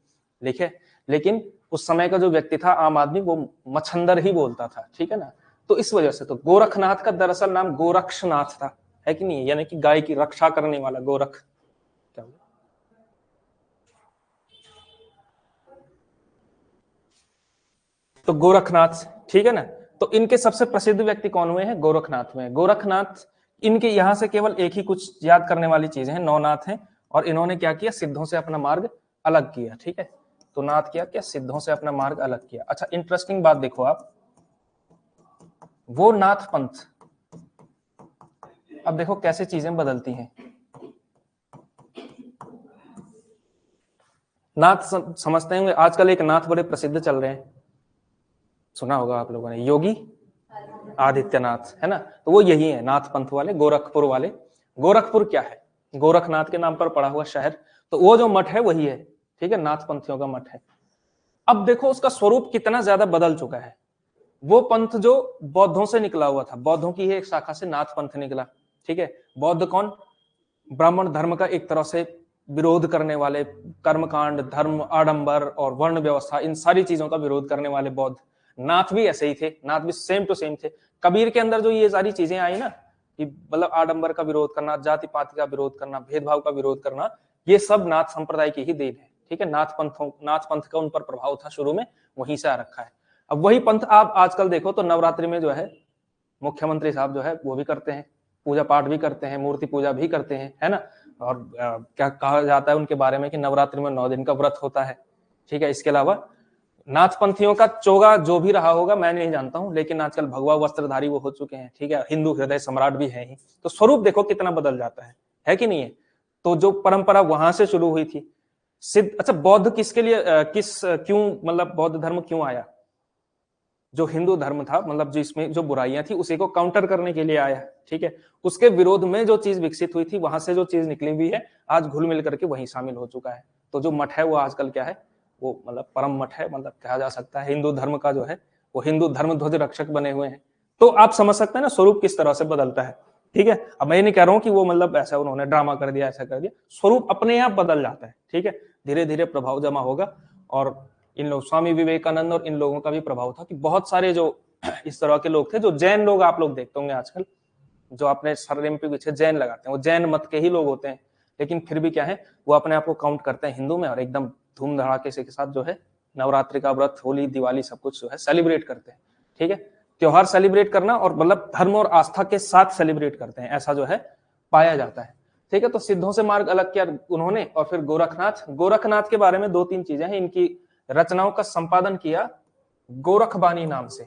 लिखे, लेकिन उस समय का जो व्यक्ति था आम आदमी, वो मच्छंदर ही बोलता था, ठीक है ना। तो इस वजह से तो गोरखनाथ का दरअसल नाम गोरक्षनाथ था, है कि नहीं, यानी कि गाय की रक्षा करने वाला गोरख। क्या तो गोरखनाथ, ठीक है ना। तो इनके सबसे प्रसिद्ध व्यक्ति कौन हुए हैं, गोरखनाथ में। गोरखनाथ, इनके यहां से केवल एक ही कुछ याद करने वाली चीजें हैं, 9 नाथ हैं, और इन्होंने क्या किया, सिद्धों से अपना मार्ग अलग किया, ठीक है। तो नाथ किया क्या, सिद्धों से अपना मार्ग अलग किया। अच्छा, इंटरेस्टिंग बात देखो आप, वो नाथ पंथ, अब देखो कैसे चीजें बदलती हैं। नाथ समझते होंगे, आजकल एक नाथ बड़े प्रसिद्ध चल रहे हैं, सुना होगा आप लोगों ने, योगी आदित्यनाथ, है ना। तो वो यही है नाथ पंथ वाले, गोरखपुर वाले। गोरखपुर क्या है, गोरखनाथ के नाम पर पड़ा हुआ शहर, तो वो जो मठ है वही है, ठीक है, नाथ पंथियों का मठ है। अब देखो उसका स्वरूप कितना ज्यादा बदल चुका है। वो पंथ जो बौद्धों से निकला हुआ था, बौद्धों की एक शाखा से नाथ पंथ निकला, ठीक है। बौद्ध कौन, ब्राह्मण धर्म का एक तरह से विरोध करने वाले, कर्मकांड, धर्म, आडंबर और वर्ण व्यवस्था, इन सारी चीजों का विरोध करने वाले बौद्ध। नाथ भी ऐसे ही थे, नाथ भी सेम टू सेम थे। कबीर के अंदर जो ये सारी चीजें आई ना, कि मतलब आडंबर का विरोध करना, जाति पाति का विरोध करना, भेदभाव का विरोध करना, ये सब नाथ संप्रदाय की ही देन है, ठीक है। नाथ पंथ का उन पर प्रभाव था शुरू में, वहीं से आ रखा है। अब वही पंथ आप आजकल देखो तो नवरात्रि में जो है मुख्यमंत्री साहब जो है वो भी करते हैं, पूजा पाठ भी करते हैं, मूर्ति पूजा भी करते हैं, है ना। और क्या कहा जाता है उनके बारे में कि नवरात्रि में 9 दिन का व्रत होता है, ठीक है। इसके अलावा नाथपंथियों का चोगा जो भी रहा होगा मैं नहीं जानता हूं, लेकिन आजकल भगवा वस्त्रधारी वो हो चुके हैं, ठीक है। हिंदू हृदय सम्राट भी है ही, तो स्वरूप देखो कितना बदल जाता है कि नहीं है। तो जो परंपरा वहां से शुरू हुई थी सिद्ध, अच्छा बौद्ध किसके लिए क्यों, मतलब बौद्ध धर्म क्यों आया, जो हिंदू धर्म था, मतलब जिसमें जो बुराइयां थी उसी को काउंटर करने के लिए आया, ठीक है। उसके विरोध में जो चीज विकसित हुई थी, वहां से जो चीज निकली हुई है, आज घुल मिल करके वहीं शामिल हो चुका है। तो जो मठ है वो आजकल क्या है, वो मतलब परम मठ है, मतलब कहा जा सकता है हिंदू धर्म का जो है वो हिंदू धर्म ध्वज रक्षक बने हुए हैं। तो आप समझ सकते हैं ना स्वरूप किस तरह से बदलता है, ठीक है। अब मैं नहीं कह रहा हूं कि वो मतलब ऐसा उन्होंने ड्रामा कर दिया, ऐसा कर दिया, स्वरूप अपने आप बदल जाता है, ठीक है। धीरे धीरे प्रभाव जमा होगा। और इन लोग स्वामी विवेकानंद और इन लोगों का भी प्रभाव था कि बहुत सारे जो इस तरह के लोग थे, जो जैन लोग आप लोग देखते होंगे आजकल, जो अपने सरनेम पे पीछे जैन लगाते हैं, वो जैन मत के ही लोग होते हैं, लेकिन फिर भी क्या है, वो अपने आप को काउंट करते हैं हिंदू में, और एकदम धूम धड़ाके से के साथ जो है नवरात्रि का व्रत, होली, दिवाली सब कुछ जो है सेलिब्रेट करते हैं। ठीक है, त्योहार सेलिब्रेट करना और मतलब धर्म और आस्था के साथ सेलिब्रेट करते हैं, ऐसा जो है पाया जाता है। ठीक है, तो सिद्धों से मार्ग अलग किया उन्होंने। और फिर गोरखनाथ के बारे में 2-3 चीजें हैं। इनकी रचनाओं का संपादन किया गोरखबानी नाम से।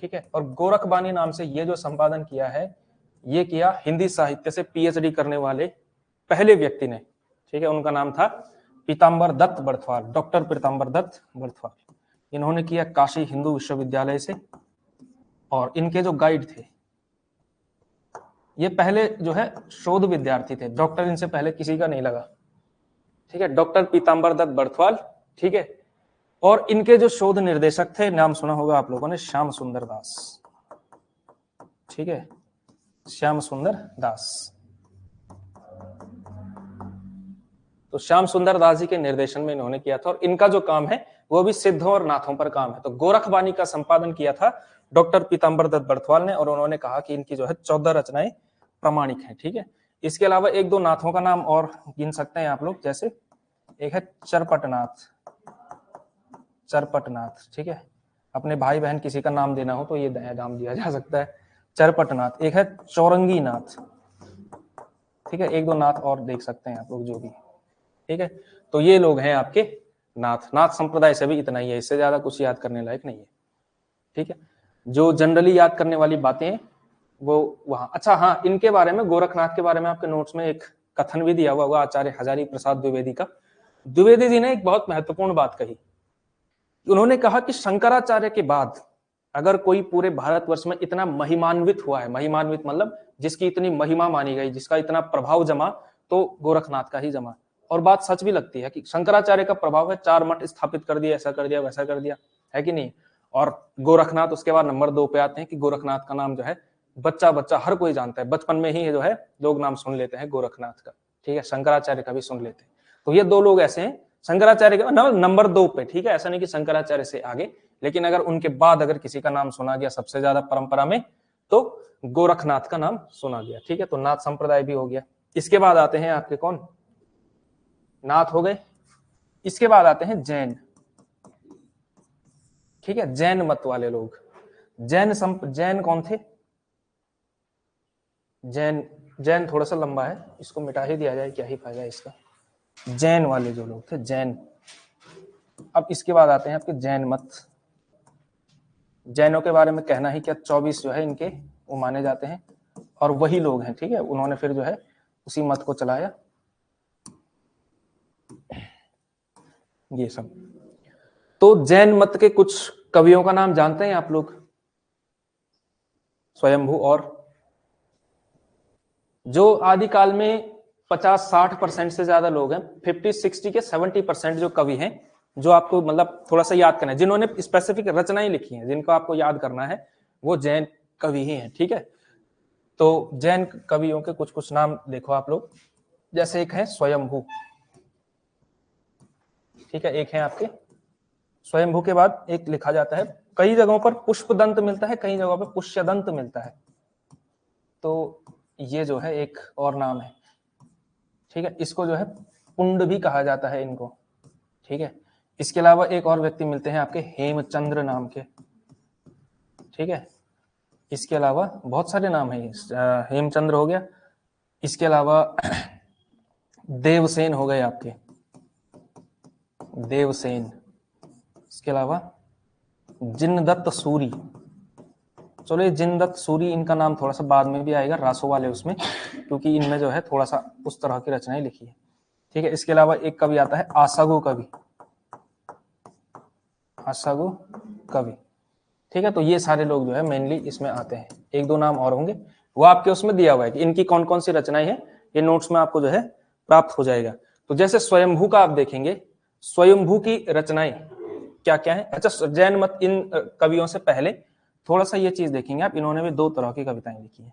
ठीक है, और गोरखबानी नाम से ये जो संपादन किया है, ये किया हिंदी साहित्य से पीएचडी करने वाले पहले व्यक्ति ने। ठीक है, उनका नाम था पीताम्बर दत्त बर्थवाल, डॉक्टर पीताम्बर दत्त बर्थवाल। इन्होंने किया काशी हिंदू विश्वविद्यालय से। और इनके जो गाइड थे, ये पहले जो है शोध विद्यार्थी थे, डॉक्टर इनसे पहले किसी का नहीं लगा। ठीक है, डॉक्टर पीताम्बर दत्त बर्थवाल। ठीक है, और इनके जो शोध निर्देशक थे, नाम सुना होगा आप लोगों ने, श्याम सुंदर दास। ठीक है, श्याम सुंदर दास। तो श्याम सुंदर दास जी के निर्देशन में इन्होंने किया था। और इनका जो काम है वो भी सिद्धों और नाथों पर काम है। तो गोरखबानी का संपादन किया था डॉक्टर पीताम्बर दत्त बर्थवाल ने। और उन्होंने कहा कि इनकी जो है 14 रचनाएं प्रामाणिक हैं। ठीक है, इसके अलावा 1-2 नाथों का नाम और गिन सकते हैं आप लोग, जैसे एक है चरपटनाथ। ठीक है, अपने भाई बहन किसी का नाम देना हो तो ये नाम दिया जा सकता है, चरपटनाथ। एक है चौरंगी नाथ। ठीक है, 1-2 नाथ और देख सकते हैं आप लोग जो भी। ठीक है, तो ये लोग हैं आपके नाथ संप्रदाय से भी इतना ही है, इससे ज्यादा कुछ याद करने लायक नहीं है। ठीक है, जो जनरली याद करने वाली बातें वो वहां। अच्छा हाँ, इनके बारे में, गोरखनाथ के बारे में आपके नोट्स में एक कथन भी दिया हुआ होगा आचार्य हजारी प्रसाद द्विवेदी का। द्विवेदी जी ने एक बहुत महत्वपूर्ण बात कही। उन्होंने कहा कि शंकराचार्य के बाद अगर कोई पूरे भारतवर्ष में इतना महिमान्वित हुआ है, महिमान्वित मतलब जिसकी इतनी महिमा मानी गई, जिसका इतना प्रभाव जमा, तो गोरखनाथ का ही जमा। और बात सच भी लगती है कि शंकराचार्य का प्रभाव है, 4 मठ स्थापित कर दिया, ऐसा कर दिया, वैसा कर दिया, है कि नहीं। और गोरखनाथ उसके बाद नंबर 2 पे आते हैं कि गोरखनाथ का नाम जो है बच्चा हर कोई जानता है, बचपन में ही जो है लोग नाम सुन लेते हैं गोरखनाथ का। ठीक है, शंकराचार्य का भी सुन लेते हैं। तो ये 2 लोग ऐसे हैं शंकराचार्य का नंबर 2 पे। ठीक है, ऐसा नहीं कि शंकराचार्य से आगे, लेकिन अगर उनके बाद अगर किसी का नाम सुना गया सबसे ज्यादा परंपरा में, तो गोरखनाथ का नाम सुना गया। ठीक है, तो नाथ संप्रदाय भी हो गया। इसके बाद आते हैं आपके कौन, नाथ हो गए। इसके बाद आते हैं जैन। ठीक है, जैन मत वाले लोग। जैन कौन थे? जैन थोड़ा सा लंबा है, इसको मिटा ही दिया जाए, क्या ही फायदा है इसका। जैन वाले जो लोग थे, जैन। अब इसके बाद आते हैं आपके जैन मत। जैनों के बारे में कहना ही क्या, 24 जो है इनके वो माने जाते हैं, और वही लोग हैं। ठीक है, उन्होंने फिर जो है उसी मत को चलाया, ये सब। तो जैन मत के कुछ कवियों का नाम जानते हैं आप लोग? स्वयंभू। और जो आदिकाल में 50-60% से ज्यादा लोग हैं, 50-60 के 70% जो कवि हैं, जो आपको मतलब थोड़ा सा याद करना है, जिन्होंने स्पेसिफिक रचनाएं लिखी हैं, जिनको आपको याद करना है, वो जैन कवि ही हैं। ठीक है, तो जैन कवियों के कुछ कुछ नाम देखो आप लोग, जैसे एक है स्वयंभू। ठीक है, एक है आपके स्वयंभू के बाद एक लिखा जाता है, कई जगहों पर पुष्पदंत मिलता है, कई जगहों पर पुष्यदंत मिलता है। तो ये जो है एक और नाम है। ठीक है, इसको जो है पुंड भी कहा जाता है इनको। ठीक है, इसके अलावा एक और व्यक्ति मिलते हैं आपके हेमचंद्र नाम के। ठीक है, इसके अलावा बहुत सारे नाम हैं, हेमचंद्र हो गया, इसके अलावा देवसेन हो गए आपके, देवसेन। इसके अलावा जिनदत्त सूरी। चलो ये जिनदत्त सूरी, इनका नाम थोड़ा सा बाद में भी आएगा, रासो वाले उसमें, क्योंकि इनमें जो है थोड़ा सा उस तरह की रचनाएं लिखी है। ठीक है, इसके अलावा एक कवि आता है आसागो कवि, आसागो कवि। ठीक है, तो ये सारे लोग जो है मेनली इसमें आते हैं। 1-2 नाम और होंगे, वो आपके उसमें दिया हुआ है कि इनकी कौन कौन सी रचनाएं हैं, ये नोट्स में आपको जो है प्राप्त हो जाएगा। तो जैसे स्वयंभू का आप देखेंगे, स्वयंभू की रचनाएं क्या क्या है। अच्छा, जैन मत इन कवियों से पहले थोड़ा सा ये चीज देखेंगे आप, इन्होंने भी 2 तरह की कविताएं लिखी है।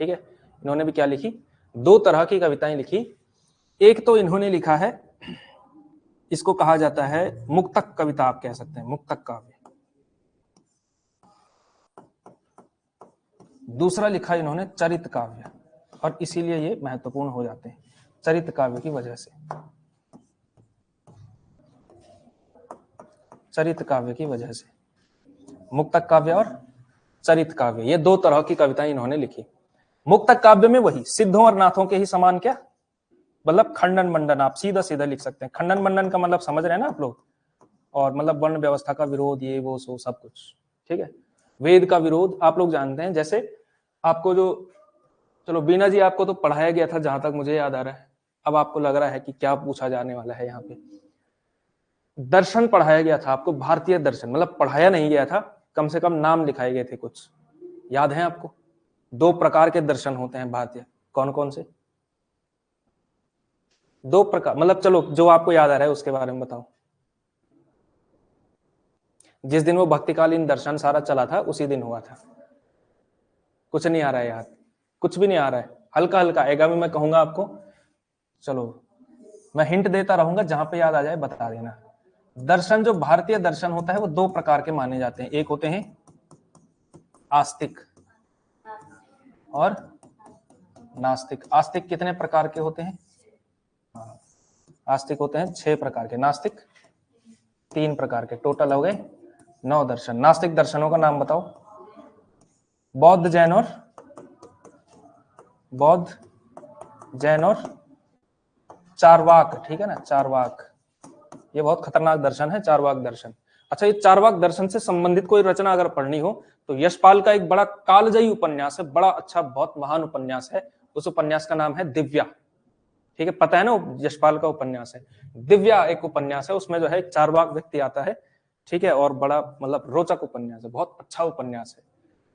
ठीक है, इन्होंने भी क्या लिखी, 2 तरह की कविताएं लिखी। एक तो इन्होंने लिखा है, इसको कहा जाता है मुक्तक कविता, आप कह सकते हैं मुक्तक काव्य। दूसरा लिखा इन्होंने चरित काव्य, और इसीलिए ये महत्वपूर्ण हो जाते हैं चरित काव्य की वजह से। चरित काव्य की वजह से। मुक्तक काव्य और चरित काव्य, ये दो तरह की कविताएं इन्होंने लिखी। मुक्तक काव्य में वही सिद्धों और नाथों के ही समान, क्या मतलब खंडन मंडन, आप सीधा सीधा लिख सकते हैं। खंडन मंडन का मतलब समझ रहे हैं ना आप लोग, और मतलब वर्ण व्यवस्था का विरोध, ये वो सो सब कुछ, ठीक है। वेद का विरोध आप लोग जानते हैं। जैसे आपको जो, चलो बीना जी आपको तो पढ़ाया गया था जहां तक मुझे याद आ रहा है, अब आपको लग रहा है कि क्या पूछा जाने वाला है। यहाँ पे दर्शन पढ़ाया गया था आपको, भारतीय दर्शन, मतलब पढ़ाया नहीं गया था, कम से कम नाम लिखाए गए थे कुछ, याद है आपको? दो प्रकार के दर्शन होते हैं भारतीय, कौन कौन से? दो प्रकार, मतलब चलो जो आपको याद आ रहा है उसके बारे में बताओ। जिस दिन वो भक्तिकालीन दर्शन सारा चला था उसी दिन हुआ था। कुछ नहीं आ रहा है याद, कुछ भी नहीं आ रहा है, हल्का हल्का आएगा भी, मैं कहूंगा आपको। चलो मैं हिंट देता रहूंगा, जहां पे याद आ जाए बता देना। दर्शन, जो भारतीय दर्शन होता है वो दो प्रकार के माने जाते हैं। एक होते हैं आस्तिक और नास्तिक। आस्तिक कितने प्रकार के होते हैं? आस्तिक होते हैं 6 प्रकार के, नास्तिक 3 प्रकार के, टोटल हो गए 9 दर्शन। नास्तिक दर्शनों का नाम बताओ। बौद्ध, जैन और चारवाक, ठीक है ना, चारवाक। ये बहुत खतरनाक दर्शन है, चारवाक दर्शन। अच्छा, ये चारवाक दर्शन से संबंधित कोई रचना अगर पढ़नी हो तो यशपाल का एक बड़ा कालजयी उपन्यास है, बड़ा अच्छा, बहुत महान उपन्यास है। उस उपन्यास का नाम है दिव्या, ठीक है, पता है ना, यशपाल का उपन्यास है दिव्या, एक उपन्यास है, उसमें जो है एक चारवाक व्यक्ति आता है, ठीक है, और बड़ा मतलब रोचक उपन्यास है, बहुत अच्छा उपन्यास है।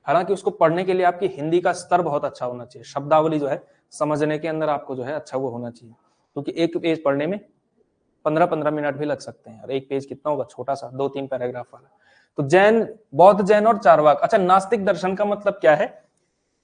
हालांकि उसको पढ़ने के लिए आपकी हिंदी का स्तर बहुत अच्छा होना चाहिए, शब्दावली जो है समझने के अंदर आपको जो है अच्छा वो होना चाहिए, क्योंकि एक पेज पढ़ने में 15-15 मिनट भी लग सकते हैं, और एक पेज कितना होगा, छोटा सा 2-3 पैराग्राफ वाला। तो जैन, बौद्ध, जैन और चारवाक। अच्छा, नास्तिक दर्शन का मतलब क्या है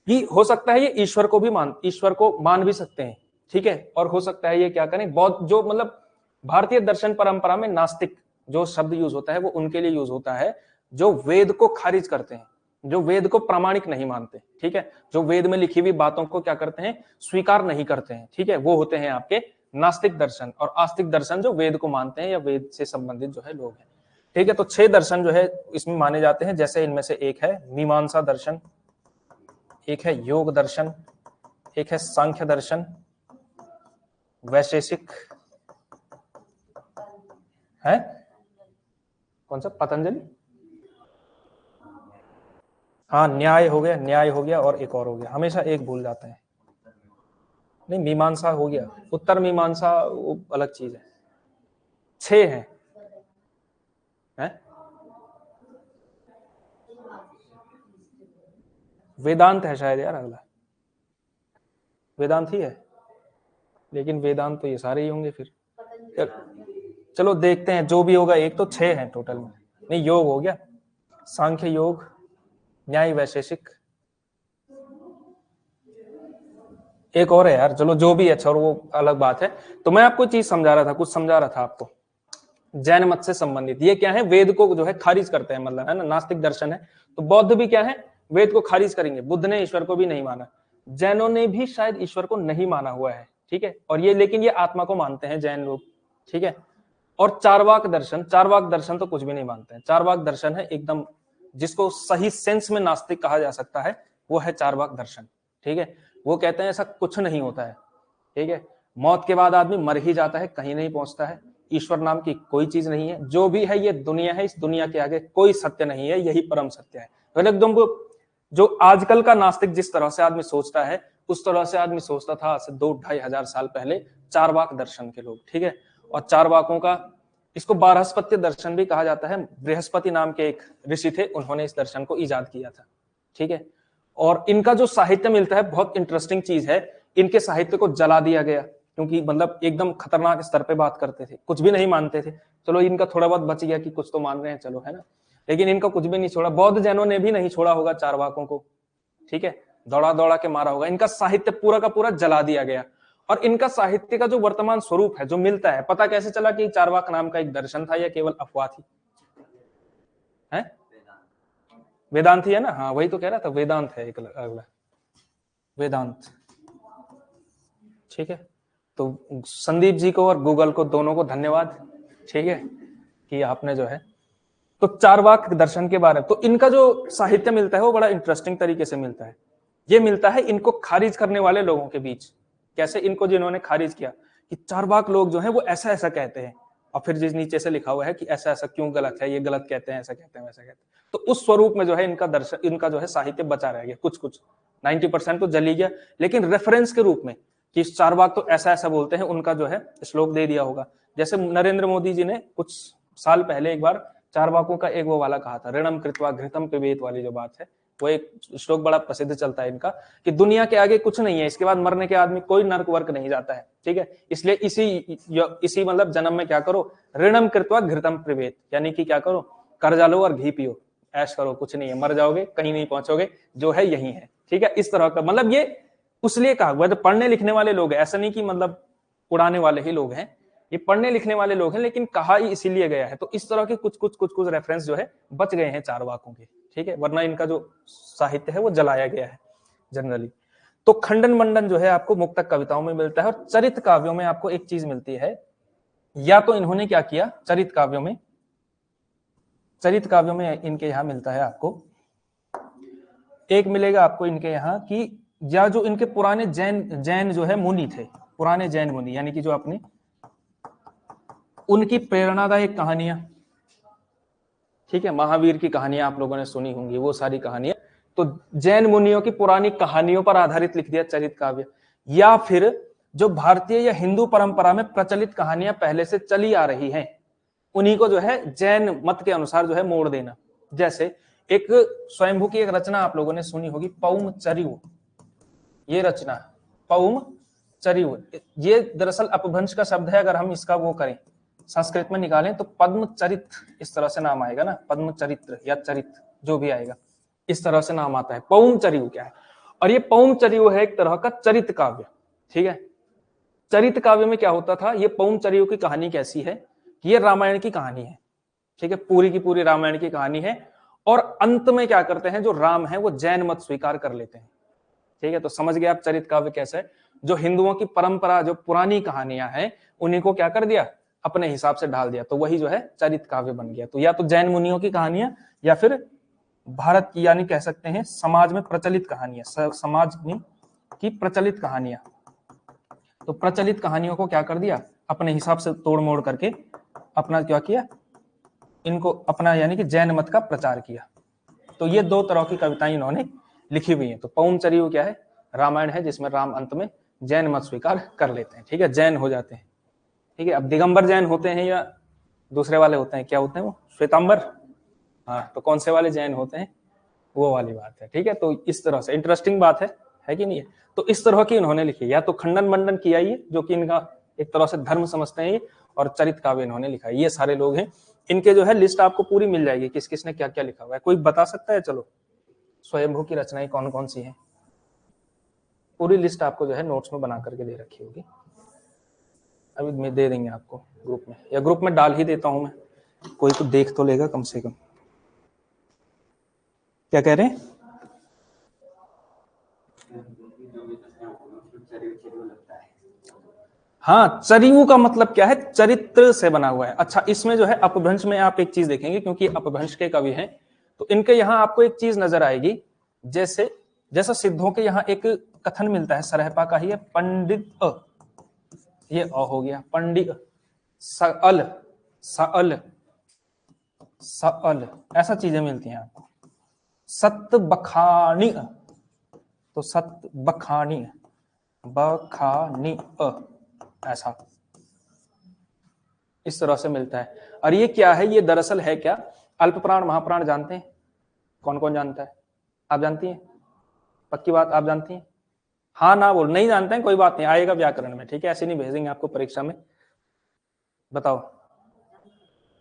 कि हो सकता है ये ईश्वर को मान भी सकते हैं, ठीक है, और हो सकता है ये क्या करें, बौद्ध, जो मतलब भारतीय दर्शन परंपरा में नास्तिक जो शब्द यूज होता है वो उनके लिए यूज होता है जो वेद को खारिज करते हैं, जो वेद को प्रामाणिक नहीं मानते, ठीक है, जो वेद में लिखी हुई बातों को क्या करते हैं, स्वीकार नहीं करते हैं, ठीक है, वो होते हैं आपके नास्तिक दर्शन। और आस्तिक दर्शन जो वेद को मानते हैं या वेद से संबंधित जो है लोग हैं, ठीक है। तो 6 दर्शन जो है इसमें माने जाते हैं, जैसे इनमें से एक है मीमांसा दर्शन, एक है योग दर्शन, एक है सांख्य दर्शन, वैशेषिक है, कौन सा, पतंजलि, हाँ न्याय हो गया, न्याय हो गया, और एक और हो गया, हमेशा एक भूल जाते हैं, नहीं मीमांसा हो गया, उत्तर मीमांसा वो अलग चीज है। 6 हैं है? वेदांत है शायद यार अगला, वेदांत ही है, लेकिन वेदांत तो ये सारे ही होंगे फिर। चलो देखते हैं, जो भी होगा, एक तो 6 हैं टोटल में। नहीं, योग हो गया, सांख्य योग, न्याय, वैशेषिक, एक और है यार, चलो जो भी है, अच्छा, और वो अलग बात है। तो मैं आपको चीज समझा रहा था, कुछ समझा रहा था आपको, जैन मत से संबंधित। ये क्या है, वेद को जो है खारिज करते हैं, मतलब है ना, नास्तिक दर्शन है। तो बौद्ध भी क्या है, वेद को खारिज करेंगे। बुद्ध ने ईश्वर को भी नहीं माना, जैनों ने भी शायद ईश्वर को नहीं माना हुआ है, ठीक है, और ये लेकिन ये आत्मा को मानते हैं जैन लोग, ठीक है। और चारवाक दर्शन तो कुछ भी नहीं मानते हैं। चारवाक दर्शन है एकदम, जिसको सही सेंस में नास्तिक कहा जा सकता है, वो है चारवाक दर्शन, ठीक है। वो कहते हैं ऐसा कुछ नहीं होता है, ठीक है, मौत के बाद आदमी मर ही जाता है, कहीं नहीं पहुंचता है, ईश्वर नाम की कोई चीज नहीं है, जो भी है ये दुनिया है, इस दुनिया के आगे कोई सत्य नहीं है, यही परम सत्य है। तो एकदम जो आजकल का नास्तिक जिस तरह से आदमी सोचता है, उस तरह से आदमी सोचता था आज से 2-2.5 हजार साल पहले चारवाक दर्शन के लोग, ठीक है। और चारवाकों का, इसको बारहस्पत्य दर्शन भी कहा जाता है। बृहस्पति नाम के एक ऋषि थे, उन्होंने इस दर्शन को इजाद किया था, ठीक है। और इनका जो साहित्य मिलता है, बहुत इंटरेस्टिंग चीज है, इनके साहित्य को जला दिया गया, क्योंकि मतलब एकदम खतरनाक स्तर पे बात करते थे, कुछ भी नहीं मानते थे। चलो इनका थोड़ा बहुत बच गया कि कुछ तो मान रहे हैं, चलो, है ना, लेकिन इनका कुछ भी नहीं छोड़ा। बौद्ध जैनों ने भी नहीं छोड़ा होगा चारवाकों को, ठीक है, दौड़ा दौड़ा के मारा होगा। इनका साहित्य पूरा का पूरा जला दिया गया। और इनका साहित्य का जो वर्तमान स्वरूप है, जो मिलता है, पता कैसे चला कि चारवाक नाम का एक दर्शन था या केवल अफवाह थी? है वेदांत ही है ना, हाँ वही तो कह रहा था, वेदांत है एक अगला, वेदांत, ठीक है। तो संदीप जी को और गूगल को, दोनों को धन्यवाद, ठीक है, कि आपने जो है तो चारवाक दर्शन के बारे में तो इनका जो साहित्य मिलता है वो बड़ा इंटरेस्टिंग तरीके से मिलता है। ये मिलता है इनको खारिज करने वाले लोगों के बीच। कैसे? इनको जिन्होंने खारिज किया कि चारवाक लोग जो है वो ऐसा ऐसा कहते हैं, और फिर जिस नीचे से लिखा हुआ है कि ऐसा ऐसा क्यों गलत है, ये गलत कहते हैं, ऐसा कहते हैं, वैसा कहते हैं, तो उस स्वरूप में जो है इनका दर्शन, इनका जो है साहित्य बचा रह गया। कुछ कुछ 90% तो जली गया, लेकिन रेफरेंस के रूप में कि चारवाक तो ऐसा ऐसा बोलते हैं, उनका जो है श्लोक दे दिया होगा। जैसे नरेंद्र मोदी जी ने कुछ साल पहले एक बार चारवाकों का एक वो वाला कहा था, ऋणम कृत्वा घृतम पिबेत वाली जो बात है, वो एक श्लोक बड़ा प्रसिद्ध चलता है इनका कि दुनिया के आगे कुछ नहीं है, इसके बाद मरने के आदमी कोई नर्क वर्क नहीं जाता है, ठीक है। इसलिए इसी मतलब जन्म में क्या करो, ऋणम कृत्वा घृतम पिबेत, यानी कि क्या करो, कर्जा लो और घी पियो, ऐश करो, कुछ नहीं है, मर जाओगे, कहीं नहीं पहुंचोगे, जो है यही है, ठीक है। इस तरह का मतलब ये उसलिए कहा हुआ है, तो पढ़ने लिखने वाले लोग हैं, ऐसा नहीं कि मतलब उड़ाने वाले ही लोग हैं, ये पढ़ने लिखने वाले लोग हैं, लेकिन कहा ही इसीलिए गया है। तो इस तरह के कुछ रेफरेंस जो है बच गए हैं चारवाकों के, ठीक है, वरना इनका जो साहित्य है वो जलाया गया है जनरली। तो खंडन मंडन जो है आपको मुक्तक कविताओं में मिलता है, और चरित काव्यों में आपको एक चीज मिलती है, या तो इन्होंने क्या किया, चरित काव्यों में इनके यहाँ मिलता है आपको, एक मिलेगा आपको इनके यहाँ कि या जो इनके पुराने जैन जो है मुनि थे, पुराने जैन मुनि, यानी कि जो अपने उनकी प्रेरणादायक कहानियां, ठीक है, महावीर की कहानियां आप लोगों ने सुनी होंगी, वो सारी कहानियां, तो जैन मुनियों की पुरानी कहानियों पर आधारित लिख दिया चरित काव्य। या फिर जो भारतीय या हिंदू परंपरा में प्रचलित कहानियां पहले से चली आ रही हैं, उन्हीं को जो है जैन मत के अनुसार जो है मोड़ देना। जैसे एक स्वयंभू की एक रचना आप लोगों ने सुनी होगी, पौम चरिव, ये रचना पौम चरिव, ये दरअसल अपभ्रंश का शब्द है, अगर हम इसका वो करें संस्कृत में निकालें तो पद्म चरित, इस तरह से नाम आएगा ना, पद्म चरित्र या चरित जो भी आएगा, इस तरह से नाम आता है। पौम चरिव क्या है, और ये पौम चरिव है एक तरह का चरित काव्य, ठीक है। चरित काव्य में क्या होता था, ये पौम चरिव की कहानी कैसी है, ये रामायण की कहानी है, ठीक है, पूरी की पूरी रामायण की कहानी है, और अंत में क्या करते हैं, जो राम है वो जैन मत स्वीकार कर लेते हैं, ठीक है। तो समझ गए आप चरित काव्य कैसे है, जो हिंदुओं की परंपरा, जो पुरानी कहानियां हैं, उन्हीं को क्या कर दिया, अपने हिसाब से ढाल दिया, तो वही जो है चरित काव्य बन गया। तो या तो जैन मुनियों की कहानियां, या फिर भारत की, यानी कह सकते हैं समाज में प्रचलित कहानियां, समाज में की प्रचलित कहानियां, तो प्रचलित कहानियों को क्या कर दिया, अपने हिसाब से तोड़ मोड़ करके अपना क्या किया, इनको अपना यानी कि जैन मत का प्रचार किया। तो ये दो तरह की कविताएं इन्होंने लिखी हुई हैं। तो पौम चरिव क्या है, रामायण है जिसमें राम अंत में जैन मत स्वीकार कर लेते हैं, ठीक है, जैन हो जाते हैं, ठीक है। अब दिगंबर जैन होते हैं या दूसरे वाले होते हैं, क्या होते हैं वो, श्वेतांबर, हाँ, तो कौन से वाले जैन होते हैं, वो वाली बात है, ठीक है। तो इस तरह से इंटरेस्टिंग बात है कि नहीं है। तो इस तरह की इन्होंने लिखी, या तो खंडन मंडन किया ही, जो कि इनका एक तरह से धर्म समझते हैं, और चरित काव्य इन्होंने लिखा है। ये सारे लोग हैं, इनके जो है लिस्ट आपको पूरी मिल जाएगी, किस किसने क्या क्या लिखा हुआ है। कोई बता सकता है, चलो, स्वयंभू की रचनाएं कौन कौन सी हैं, पूरी लिस्ट आपको जो है नोट्स में बना करके दे रखी होगी, अभी मैं दे देंगे आपको ग्रुप में, या ग्रुप में डाल ही देता हूं मैं, कोई तो देख तो लेगा कम से कम। क्या कह रहे हैं, हाँ, चरिऊ का मतलब क्या है, चरित्र से बना हुआ है। अच्छा, इसमें जो है अपभ्रंश में आप एक चीज देखेंगे, क्योंकि अपभ्रंश के कवि हैं, तो इनके यहाँ आपको एक चीज नजर आएगी, जैसे जैसा सिद्धों के यहाँ एक कथन मिलता है, सरहपा का ही है, पंडित ये हो गया, पंडित सअल सअल सअल, ऐसा चीजें मिलती हैं आपको। सत बखानी, तो सत बखानी, बखानी ऐसा, इस तरह से मिलता है। और ये क्या है, ये दरअसल है क्या, अल्पप्राण महाप्राण जानते हैं, कौन कौन जानता है, आप जानती हैं, पक्की बात, आप जानती हैं, हाँ ना बोल, नहीं जानते हैं कोई बात नहीं, आएगा व्याकरण में, ठीक है, ऐसे नहीं भेजेंगे आपको परीक्षा में। बताओ,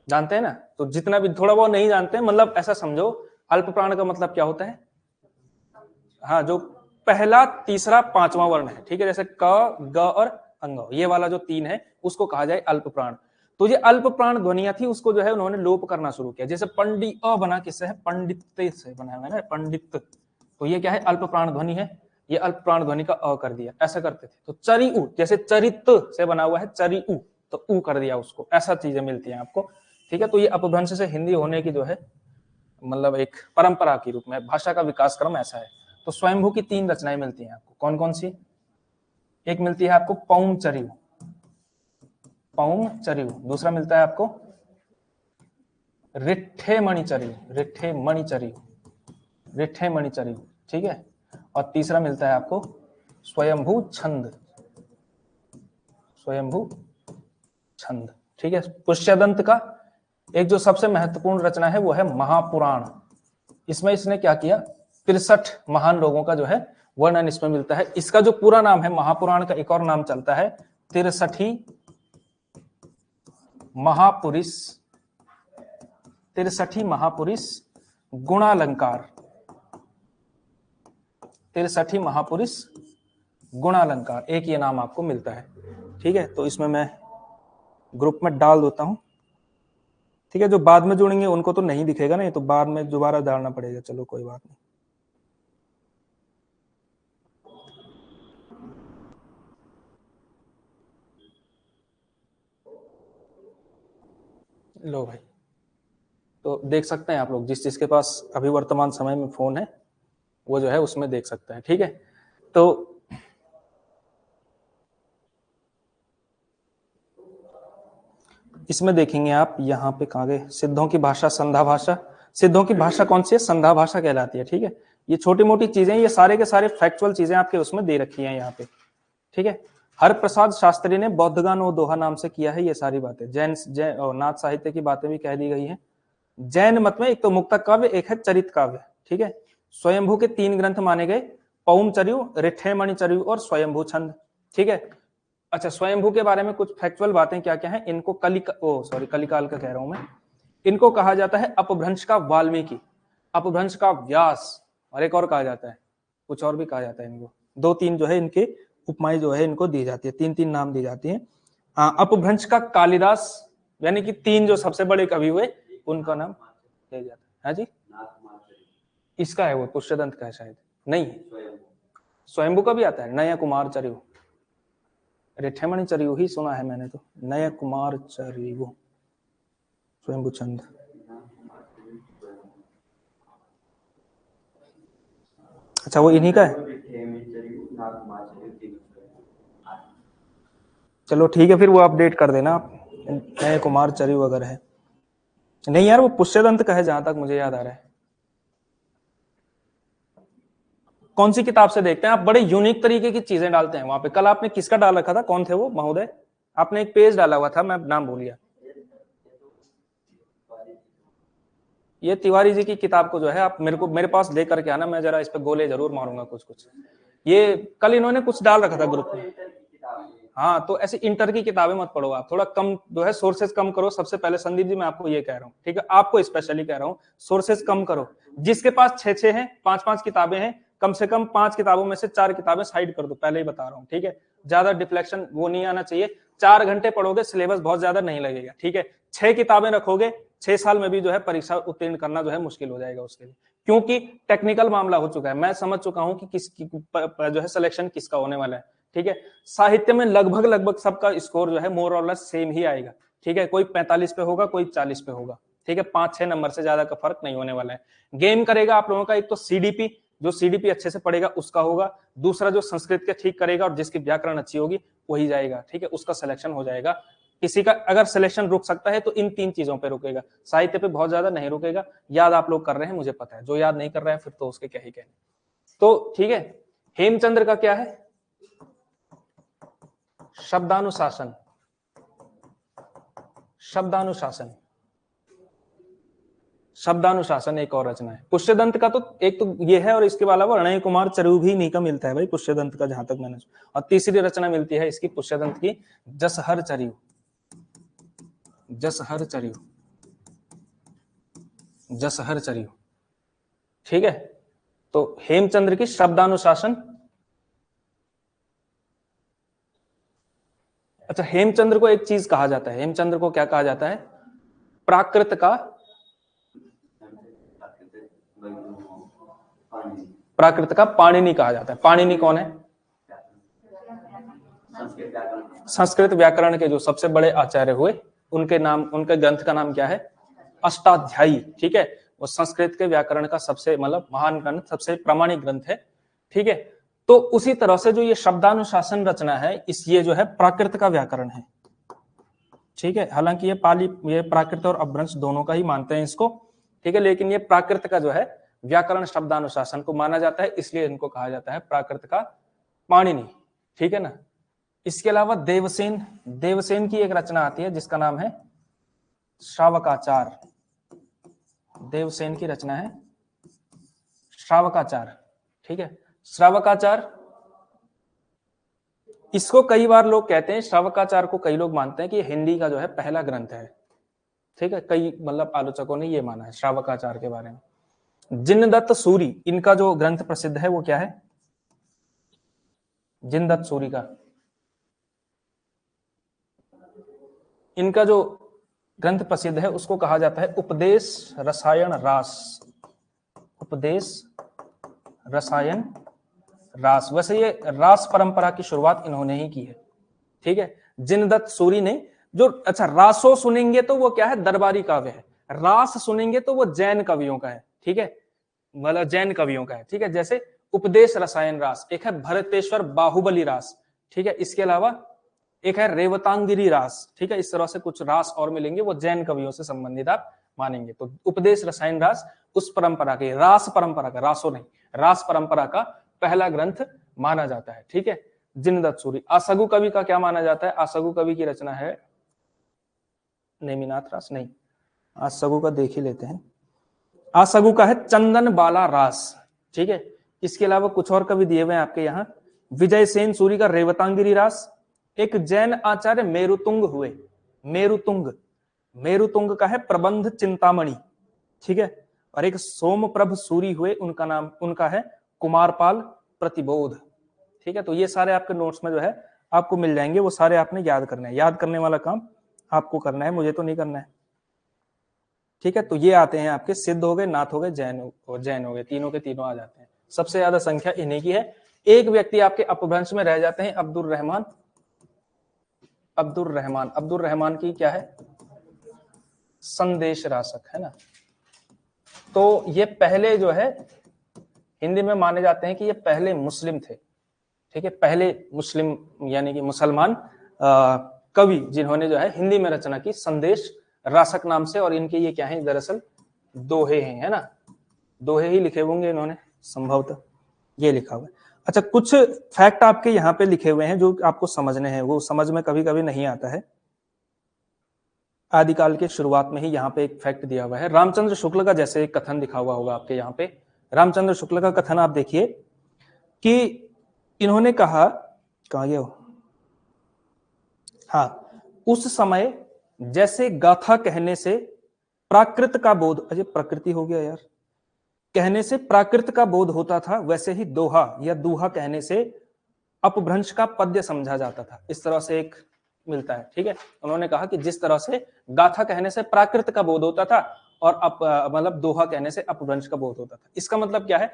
जानते हैं ना, तो जितना भी थोड़ा बहुत नहीं जानते हैं, मतलब ऐसा समझो, अल्प प्राण का मतलब क्या होता है, हाँ, जो पहला तीसरा पांचवा वर्ण है, ठीक है, जैसे क ग और अंग, ये वाला जो तीन है उसको कहा जाए अल्प प्राण। तो ये अल्प प्राण ध्वनियां थी, उसको जो है उन्होंने लोप करना शुरू किया। जैसे पंडी अ बना किससे है, पंडित से बना हुआ है ना, पंडित, तो ये क्या है, अल्प प्राण ध्वनि है, ये अल्प प्राण ध्वनि का अ कर दिया, ऐसा करते थे। तो चरिउ, जैसे चरित से बना हुआ है चरिउ, तो उ कर दिया उसको, ऐसा चीजें मिलती हैं आपको। ठीक है, तो ये अपभ्रंश से हिंदी होने की जो है मतलब एक परंपरा के रूप में भाषा का विकास क्रम ऐसा है। तो स्वयंभू की 3 रचनाएं मिलती हैं आपको, कौन कौन सी? एक मिलती है आपको पौंचर्यु, पौंचर्यु, दूसरा मिलता है आपको रिट्ठे मणिचर्यु, रिट्ठे मणिचर्यु, रिट्ठे मणिचर्यु, ठीक है, और तीसरा मिलता है आपको स्वयंभू छंद, स्वयंभू छंद, ठीक है। पुष्यदंत का एक जो सबसे महत्वपूर्ण रचना है वो है महापुराण। इसमें इसने क्या किया, 63 महान लोगों का जो है वर्णन इसमें मिलता है। इसका जो पूरा नाम है महापुराण का एक और नाम चलता है 63 महापुरुष, 63 महापुरुष गुणालंकार, 63 महापुरुष गुणालंकार, एक ये नाम आपको मिलता है, ठीक है। तो इसमें मैं ग्रुप में डाल देता हूं, ठीक है। जो बाद में जुड़ेंगे उनको तो नहीं दिखेगा ना, तो बाद में दोबारा डालना पड़ेगा, चलो कोई बात नहीं। लो भाई, तो देख सकते हैं आप लोग, जिसके पास अभी वर्तमान समय में फोन है वो जो है उसमें देख सकते हैं, ठीक है। तो इसमें देखेंगे आप, यहाँ पे कहाँ गए, सिद्धों की भाषा संधा भाषा। सिद्धों की भाषा कौन सी है? संधा भाषा कहलाती है, ठीक है। ये छोटी मोटी चीजें, ये सारे के सारे फैक्चुअल चीजें आपके उसमें दे रखी हैं यहाँ पे, ठीक है। हर प्रसाद शास्त्री ने बौद्धगान और दोहा नाम से किया है ये सारी बातें। जैन नाथ साहित्य की बातें भी कह दी गई हैं। जैन मत में एक तो मुक्तक काव्य, एक है चरित काव्य, ठीक है। स्वयंभू के 3 ग्रंथ माने गए, पौंचर्यु, रिट्ठे मणिचर्यु और स्वयंभू छंद, ठीक है। अच्छा, स्वयंभू के बारे में कुछ फैक्चुअल बातें क्या क्या है। इनको कलिकाल का कह रहा हूं मैं। इनको कहा जाता है अपभ्रंश का वाल्मीकि, अपभ्रंश का व्यास, और एक और कहा जाता है, कुछ और भी कहा जाता है इनको। 2-3 जो है इनके उपमाएं जो है इनको दी जाती है, 3-3 नाम दी जाती है। अपभ्रंश का कालिदास, यानी कि 3 जो सबसे बड़े कवि हुए उनका नाम दिया जाता है। हाँ जी, इसका है वो पुष्यदंत का है शायद, नहीं स्वयंभू का भी आता है, नया कुमार चर्यु, रिट्ठे मणिचर्यु ही सुना है मैंने तो, नया कुमार चर्यु, स्वयंभू छंद। अच्छा, वो इन्हीं का है। चलो ठीक है, फिर वो अपडेट कर देना आप, नए कुमार चर्यु अगर है। नहीं यार, वो पुष्यदंत का है जहां तक मुझे याद आ रहा है। कौन सी किताब से देखते हैं आप? बड़े यूनिक तरीके की चीजें डालते हैं वहां पे। कल आपने किसका डाल रखा था, कौन थे वो महोदय? आपने एक पेज डाला हुआ था, मैं नाम भूल गया। ये तिवारी जी की किताब को जो है आप मेरे पास दे करके आना, मैं जरा इस पे गोले जरूर मारूंगा कुछ कुछ। ये कल इन्होंने कुछ डाल रखा था ग्रुप में। हाँ, तो ऐसी इंटर की किताबें मत पढ़ो आप, थोड़ा कम जो है सोर्सेज कम करो। सबसे पहले संदीप जी मैं आपको ये कह रहा हूँ, ठीक है, आपको स्पेशली कह रहा हूँ, सोर्सेज कम करो। जिसके पास 6-6 हैं, 5-5 किताबें हैं, कम से कम 5 किताबों में से 4 किताबें साइड कर दो, पहले ही बता रहा हूँ, ठीक है। ज्यादा डिफ्लेक्शन वो नहीं आना चाहिए। 4 घंटे पढ़ोगे, सिलेबस बहुत ज्यादा नहीं लगेगा, ठीक है। 6 किताबें रखोगे, 6 साल में भी जो है परीक्षा उत्तीर्ण करना जो है मुश्किल हो जाएगा उसके लिए, क्योंकि टेक्निकल मामला हो चुका है। मैं समझ चुका हूं कि किसकी जो है सिलेक्शन किसका होने वाला है, ठीक है। साहित्य में लगभग सबका स्कोर जो है मोर और लेस सेम ही आएगा, ठीक है। कोई 45 पे होगा, कोई 40 पे होगा, ठीक है। 5-6 नंबर से ज्यादा का फर्क नहीं होने वाला है। गेम करेगा आप लोगों का, एक तो सीडीपी, जो सीडीपी अच्छे से पढ़ेगा उसका होगा। दूसरा जो संस्कृत के ठीक करेगा और जिसकी व्याकरण अच्छी होगी वही जाएगा, ठीक है, उसका सिलेक्शन हो जाएगा। किसी का अगर सिलेक्शन रुक सकता है तो इन 3 चीजों पे रुकेगा, साहित्य पे बहुत ज्यादा नहीं रुकेगा। याद आप लोग कर रहे हैं मुझे पता है, जो याद नहीं कर रहा है फिर तो उसके क्या ही कहने। तो ठीक है, हेमचंद्र का क्या है? शब्दानुशासन, शब्दानुशासन, शब्दानुशासन एक और रचना है। पुष्यदंत का तो एक तो ये है, और इसके अलावा रणय कुमार चरु भी नहीं का मिलता है भाई पुष्यदंत का, जहां तक मैंने। और तीसरी रचना मिलती है इसकी पुष्यदंत की, जसहर चर्यु, जसहर चर्यु, जसहर चर्यु, ठीक है। तो हेमचंद्र की शब्दानुशासन। अच्छा, हेमचंद्र को एक चीज कहा जाता है, हेमचंद्र को क्या कहा जाता है? प्राकृत का, प्राकृत का पाणिनि कहा जाता है। पाणिनि कौन है? संस्कृत व्याकरण के जो सबसे बड़े आचार्य हुए उनके नाम, उनके ग्रंथ का नाम क्या है? अष्टाध्यायी। ठीक है, वो संस्कृत के व्याकरण का सबसे मतलब महान ग्रंथ, सबसे प्रामाणिक ग्रंथ है। ठीक है, तो उसी तरह से जो ये शब्दानुशासन रचना है, इस ये जो है प्राकृत का व्याकरण है। ठीक है, हालांकि ये पाली, ये प्राकृत और अपभ्रंश दोनों का ही मानते हैं इसको। ठीक है, लेकिन ये प्राकृत का जो है व्याकरण शब्दानुशासन को माना जाता है, इसलिए इनको कहा जाता है प्राकृत का पाणिनि। ठीक है ना। इसके अलावा देवसेन, देवसेन की एक रचना आती है जिसका नाम है श्रावकाचार। देवसेन की रचना है श्रावकाचार। ठीक है, श्रावकाचार, इसको कई बार लोग कहते हैं, श्रावकाचार को कई लोग मानते हैं कि हिंदी का जो है पहला ग्रंथ है। ठीक है, कई मतलब आलोचकों ने ये माना है श्रावकाचार के बारे में। जिनदत्त सूरी, इनका जो ग्रंथ प्रसिद्ध है वो क्या है? जिनदत्त सूरी का, इनका जो ग्रंथ प्रसिद्ध है उसको कहा जाता है उपदेश रसायन रास। उपदेश रसायन रास। वैसे ये रास परंपरा की शुरुआत इन्होंने ही की है। ठीक है, जिनदत्त सूरी ने जो, अच्छा रासो सुनेंगे तो वो क्या है? दरबारी काव्य है। रास सुनेंगे तो वो जैन कवियों का है। ठीक है, मतलब जैन कवियों का है। ठीक है, जैसे उपदेश रसायन रास, एक है भरतेश्वर बाहुबली रास। ठीक है, इसके अलावा एक है रेवतांगिरी रास। ठीक है, इस तरह से कुछ रास और मिलेंगे, वो जैन कवियों से संबंधित आप मानेंगे। तो उपदेश रसायन रास उस परंपरा के, रास परंपरा का, रासो नहीं, रास परंपरा का पहला ग्रंथ माना जाता है। ठीक है, जिनदत्त सूरी। आसगु कवि का क्या माना जाता है? आसगु कवि की रचना है नेमिनाथ रास, नहीं, आसगु का देख ही लेते हैं। आसगु का है चंदन बाला रास। ठीक है, इसके अलावा कुछ और कवि दिए हुए हैं आपके यहाँ। विजय सेन सूरी का रेवतांगिरी रास। एक जैन आचार्य मेरुतुंग हुए, मेरुतुंग, मेरुतुंग का है प्रबंध चिंतामणि। ठीक है, और एक सोमप्रभ सूरी हुए, उनका नाम, उनका है कुमारपाल प्रतिबोध। ठीक है, तो ये सारे आपके नोट्स में जो है आपको मिल जाएंगे, वो सारे आपने याद करने हैं। याद करने वाला काम आपको करना है, मुझे तो नहीं करना है। ठीक है, तो ये आते हैं आपके सिद्ध हो गए, नाथ हो गए, जैन हो गए, तीनों के तीनों आ जाते हैं। सबसे ज्यादा संख्या इन्हीं की है। एक व्यक्ति आपके अपभ्रंश में रह जाते हैं, अब्दुल रहमान। अब्दुल रहमान, अब्दुल रहमान की क्या है? संदेश रासक, है ना। तो ये पहले जो है हिंदी में माने जाते हैं कि ये पहले मुस्लिम थे। ठीक है, पहले मुस्लिम यानी कि मुसलमान कवि जिन्होंने जो है हिंदी में रचना की, संदेश रासक नाम से। और इनके ये क्या है? दरअसल दोहे हैं, है ना। दोहे ही लिखे होंगे इन्होंने संभवतः, ये लिखा हुआ है। अच्छा, कुछ फैक्ट आपके यहाँ पे लिखे हुए हैं जो आपको समझने हैं, वो समझ में कभी कभी नहीं आता है। आदिकाल के शुरुआत में ही यहाँ पे एक फैक्ट दिया हुआ है। रामचंद्र शुक्ल का जैसे एक कथन लिखा हुआ होगा आपके यहाँ पे। रामचंद्र शुक्ल का कथन आप देखिए कि इन्होंने कहा, कहाँ गया हो? हाँ, उस समय जैसे गाथा कहने से प्राकृत का बोध, अजय प्रकृति हो गया यार, कहने से प्राकृत का बोध होता था, वैसे ही दोहा या दूहा कहने से अपभ्रंश का पद्य समझा जाता था। इस तरह से एक मिलता है। ठीक है, उन्होंने कहा कि जिस तरह से गाथा कहने से प्राकृत का बोध होता था और मतलब दोहा कहने से अपभ्रंश का बोध होता था। इसका मतलब क्या है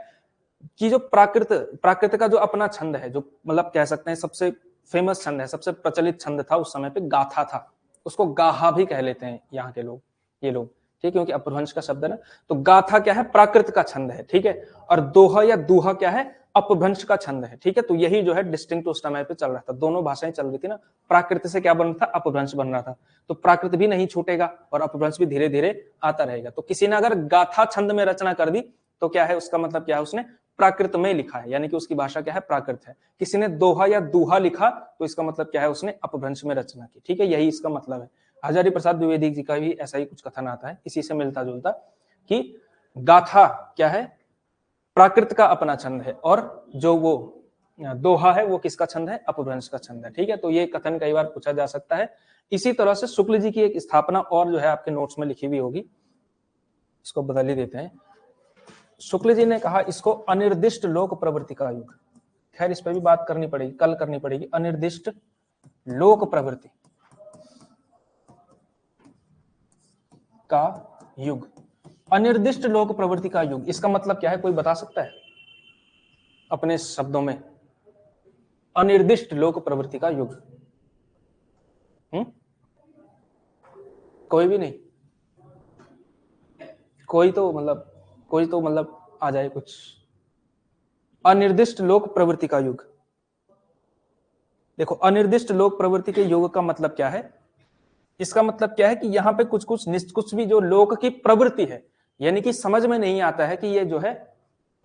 कि जो प्राकृत का जो अपना छंद है, जो मतलब कह सकते हैं सबसे फेमस छंद है, सबसे प्रचलित छंद था उस समय पे, गाथा था। उसको गाहा भी कह लेते हैं यहाँ के लोग, ये लोग। ठीक है, क्योंकि अपभ्रंश का शब्द है ना। तो गाथा क्या है? प्राकृत का छंद है। ठीक है, और दोहा या दूहा क्या है? अपभ्रंश का छंद है। ठीक है, तो यही जो है डिस्टिंक्ट उस समय पे चल रहा था। दोनों भाषाएं चल रही थी ना। प्राकृत से क्या बन रहा था? अपभ्रंश बन रहा था। तो प्राकृत भी नहीं छूटेगा और अपभ्रंश भी धीरे धीरे आता रहेगा। तो किसी ने अगर गाथा छंद में रचना कर दी तो क्या है? उसका मतलब क्या है? उसने प्राकृत में लिखा है, यानी कि उसकी भाषा क्या है? प्राकृत है। किसी ने दोहा या दूहा लिखा तो इसका मतलब क्या है? उसने अपभ्रंश में रचना की। ठीक है, यही इसका मतलब है। हजारी प्रसाद द्विवेदी जी का भी ऐसा ही कुछ कथन आता है, इसी से मिलता जुलता, कि गाथा क्या है? प्राकृत का अपना छंद है, और जो वो दोहा है वो किसका छंद है? अपभ्रंश का छंद है। ठीक है, तो ये कथन कई बार पूछा जा सकता है। इसी तरह से शुक्ल जी की एक स्थापना और जो है आपके नोट्स में लिखी हुई होगी, इसको बदल ही देते हैं। शुक्ल जी ने कहा इसको अनिर्दिष्ट लोक प्रवृत्ति का युग। खैर इस पर भी बात करनी पड़ेगी, कल करनी पड़ेगी। अनिर्दिष्ट लोक प्रवृत्ति का युग। अनिर्दिष्ट लोक प्रवृत्ति का युग, इसका मतलब क्या है? कोई बता सकता है अपने शब्दों में? अनिर्दिष्ट लोक प्रवृत्ति का युग। कोई भी नहीं, कोई तो मतलब आ जाए कुछ। अनिर्दिष्ट लोक प्रवृत्ति का युग। देखो अनिर्दिष्ट लोक प्रवृत्ति के युग का मतलब क्या है, इसका मतलब क्या है कि यहाँ पे कुछ भी जो लोक की प्रवृत्ति है, यानी कि समझ में नहीं आता है कि ये जो है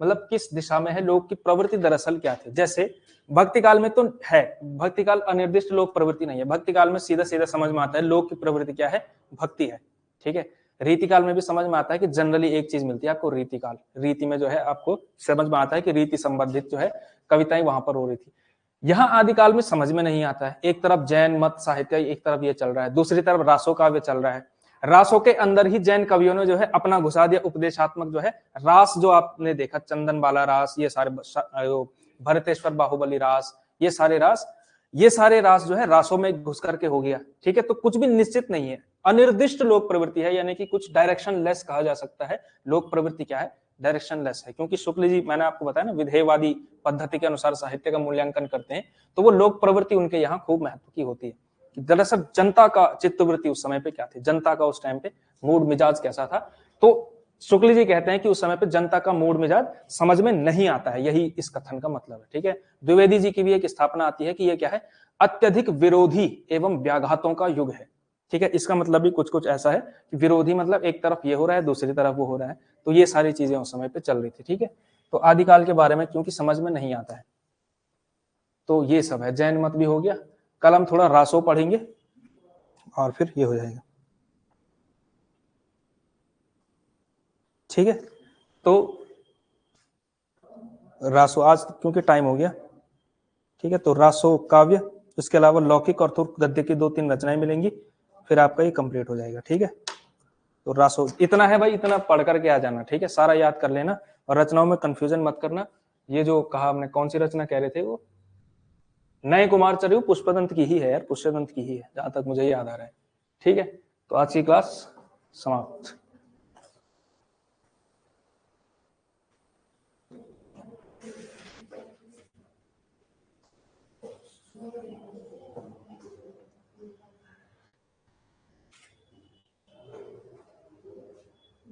मतलब किस दिशा में है, लोक की प्रवृत्ति दरअसल क्या थी। जैसे भक्ति काल में तो है, भक्ति काल अनिर्दिष्ट लोक प्रवृत्ति नहीं है, भक्ति काल में सीधा सीधा समझ में आता है लोक की प्रवृत्ति क्या है, भक्ति है, ठीक है। रीति काल में भी समझ में आता है कि जनरली एक चीज मिलती है आपको, रीति काल, रीति में जो है आपको समझ में आता है कि रीति संबंधित जो है कविताएं वहां पर हो रही थी। यहाँ आदिकाल में समझ में नहीं आता है, एक तरफ जैन मत साहित्य, एक तरफ ये चल रहा है, दूसरी तरफ रासो काव्य चल रहा है। रासों के अंदर ही जैन कवियों ने जो है अपना घुसा दिया उपदेशात्मक जो है रास, जो आपने देखा चंदन बाला रास, ये सारे भरतेश्वर बाहुबली रास, ये सारे रास जो है रासों में घुस करके हो गया, ठीक है। तो कुछ भी निश्चित नहीं है, अनिर्दिष्ट लोक प्रवृत्ति है, यानी कि कुछ डायरेक्शन लेस कहा जा सकता है। लोक प्रवृत्ति क्या है, डायरेक्शन लेस है, क्योंकि शुक्ल जी मैंने आपको बताया ना विधेयवादी पद्धति के अनुसार साहित्य का मूल्यांकन करते हैं, तो वो लोक प्रवृत्ति उनके यहाँ खूब महत्व की होती है। दरअसल जनता का चित्तवृत्ति उस समय पे क्या थी, जनता का उस टाइम पे मूड मिजाज कैसा था, तो शुक्ल जी कहते हैं कि उस समय पे जनता का मूड मिजाज समझ में नहीं आता है, यही इस कथन का मतलब है, ठीक है। द्विवेदी जी की भी एक स्थापना आती है कि ये क्या है, अत्यधिक विरोधी एवं व्याघातों का युग है, ठीक है। इसका मतलब भी कुछ कुछ ऐसा है कि विरोधी मतलब एक तरफ ये हो रहा है, दूसरी तरफ वो हो रहा है, तो ये सारी चीजें उस समय पे चल रही थी, ठीक है। तो आदिकाल के बारे में क्योंकि समझ में नहीं आता है, तो ये सब है। जैन मत भी हो गया, कल हम थोड़ा रासो पढ़ेंगे और फिर ये हो जाएगा, ठीक है। तो रासो आज क्योंकि टाइम हो गया, ठीक है। तो रासो काव्य, इसके अलावा लौकिक और थुर्क गद्य की 2-3 रचनाएं मिलेंगी, फिर आपका ये कंप्लीट हो जाएगा, ठीक है। तो रासो इतना है भाई, इतना पढ़ करके आ जाना, ठीक है, सारा याद कर लेना और रचनाओं में कंफ्यूजन मत करना। ये जो कहा हमने, कौन सी रचना कह रहे थे वो, नए कुमार चरयू पुष्पदंत की ही है यार, पुष्पदंत की ही है जहां तक मुझे याद आ रहा है, ठीक है। तो आज की क्लास समाप्त।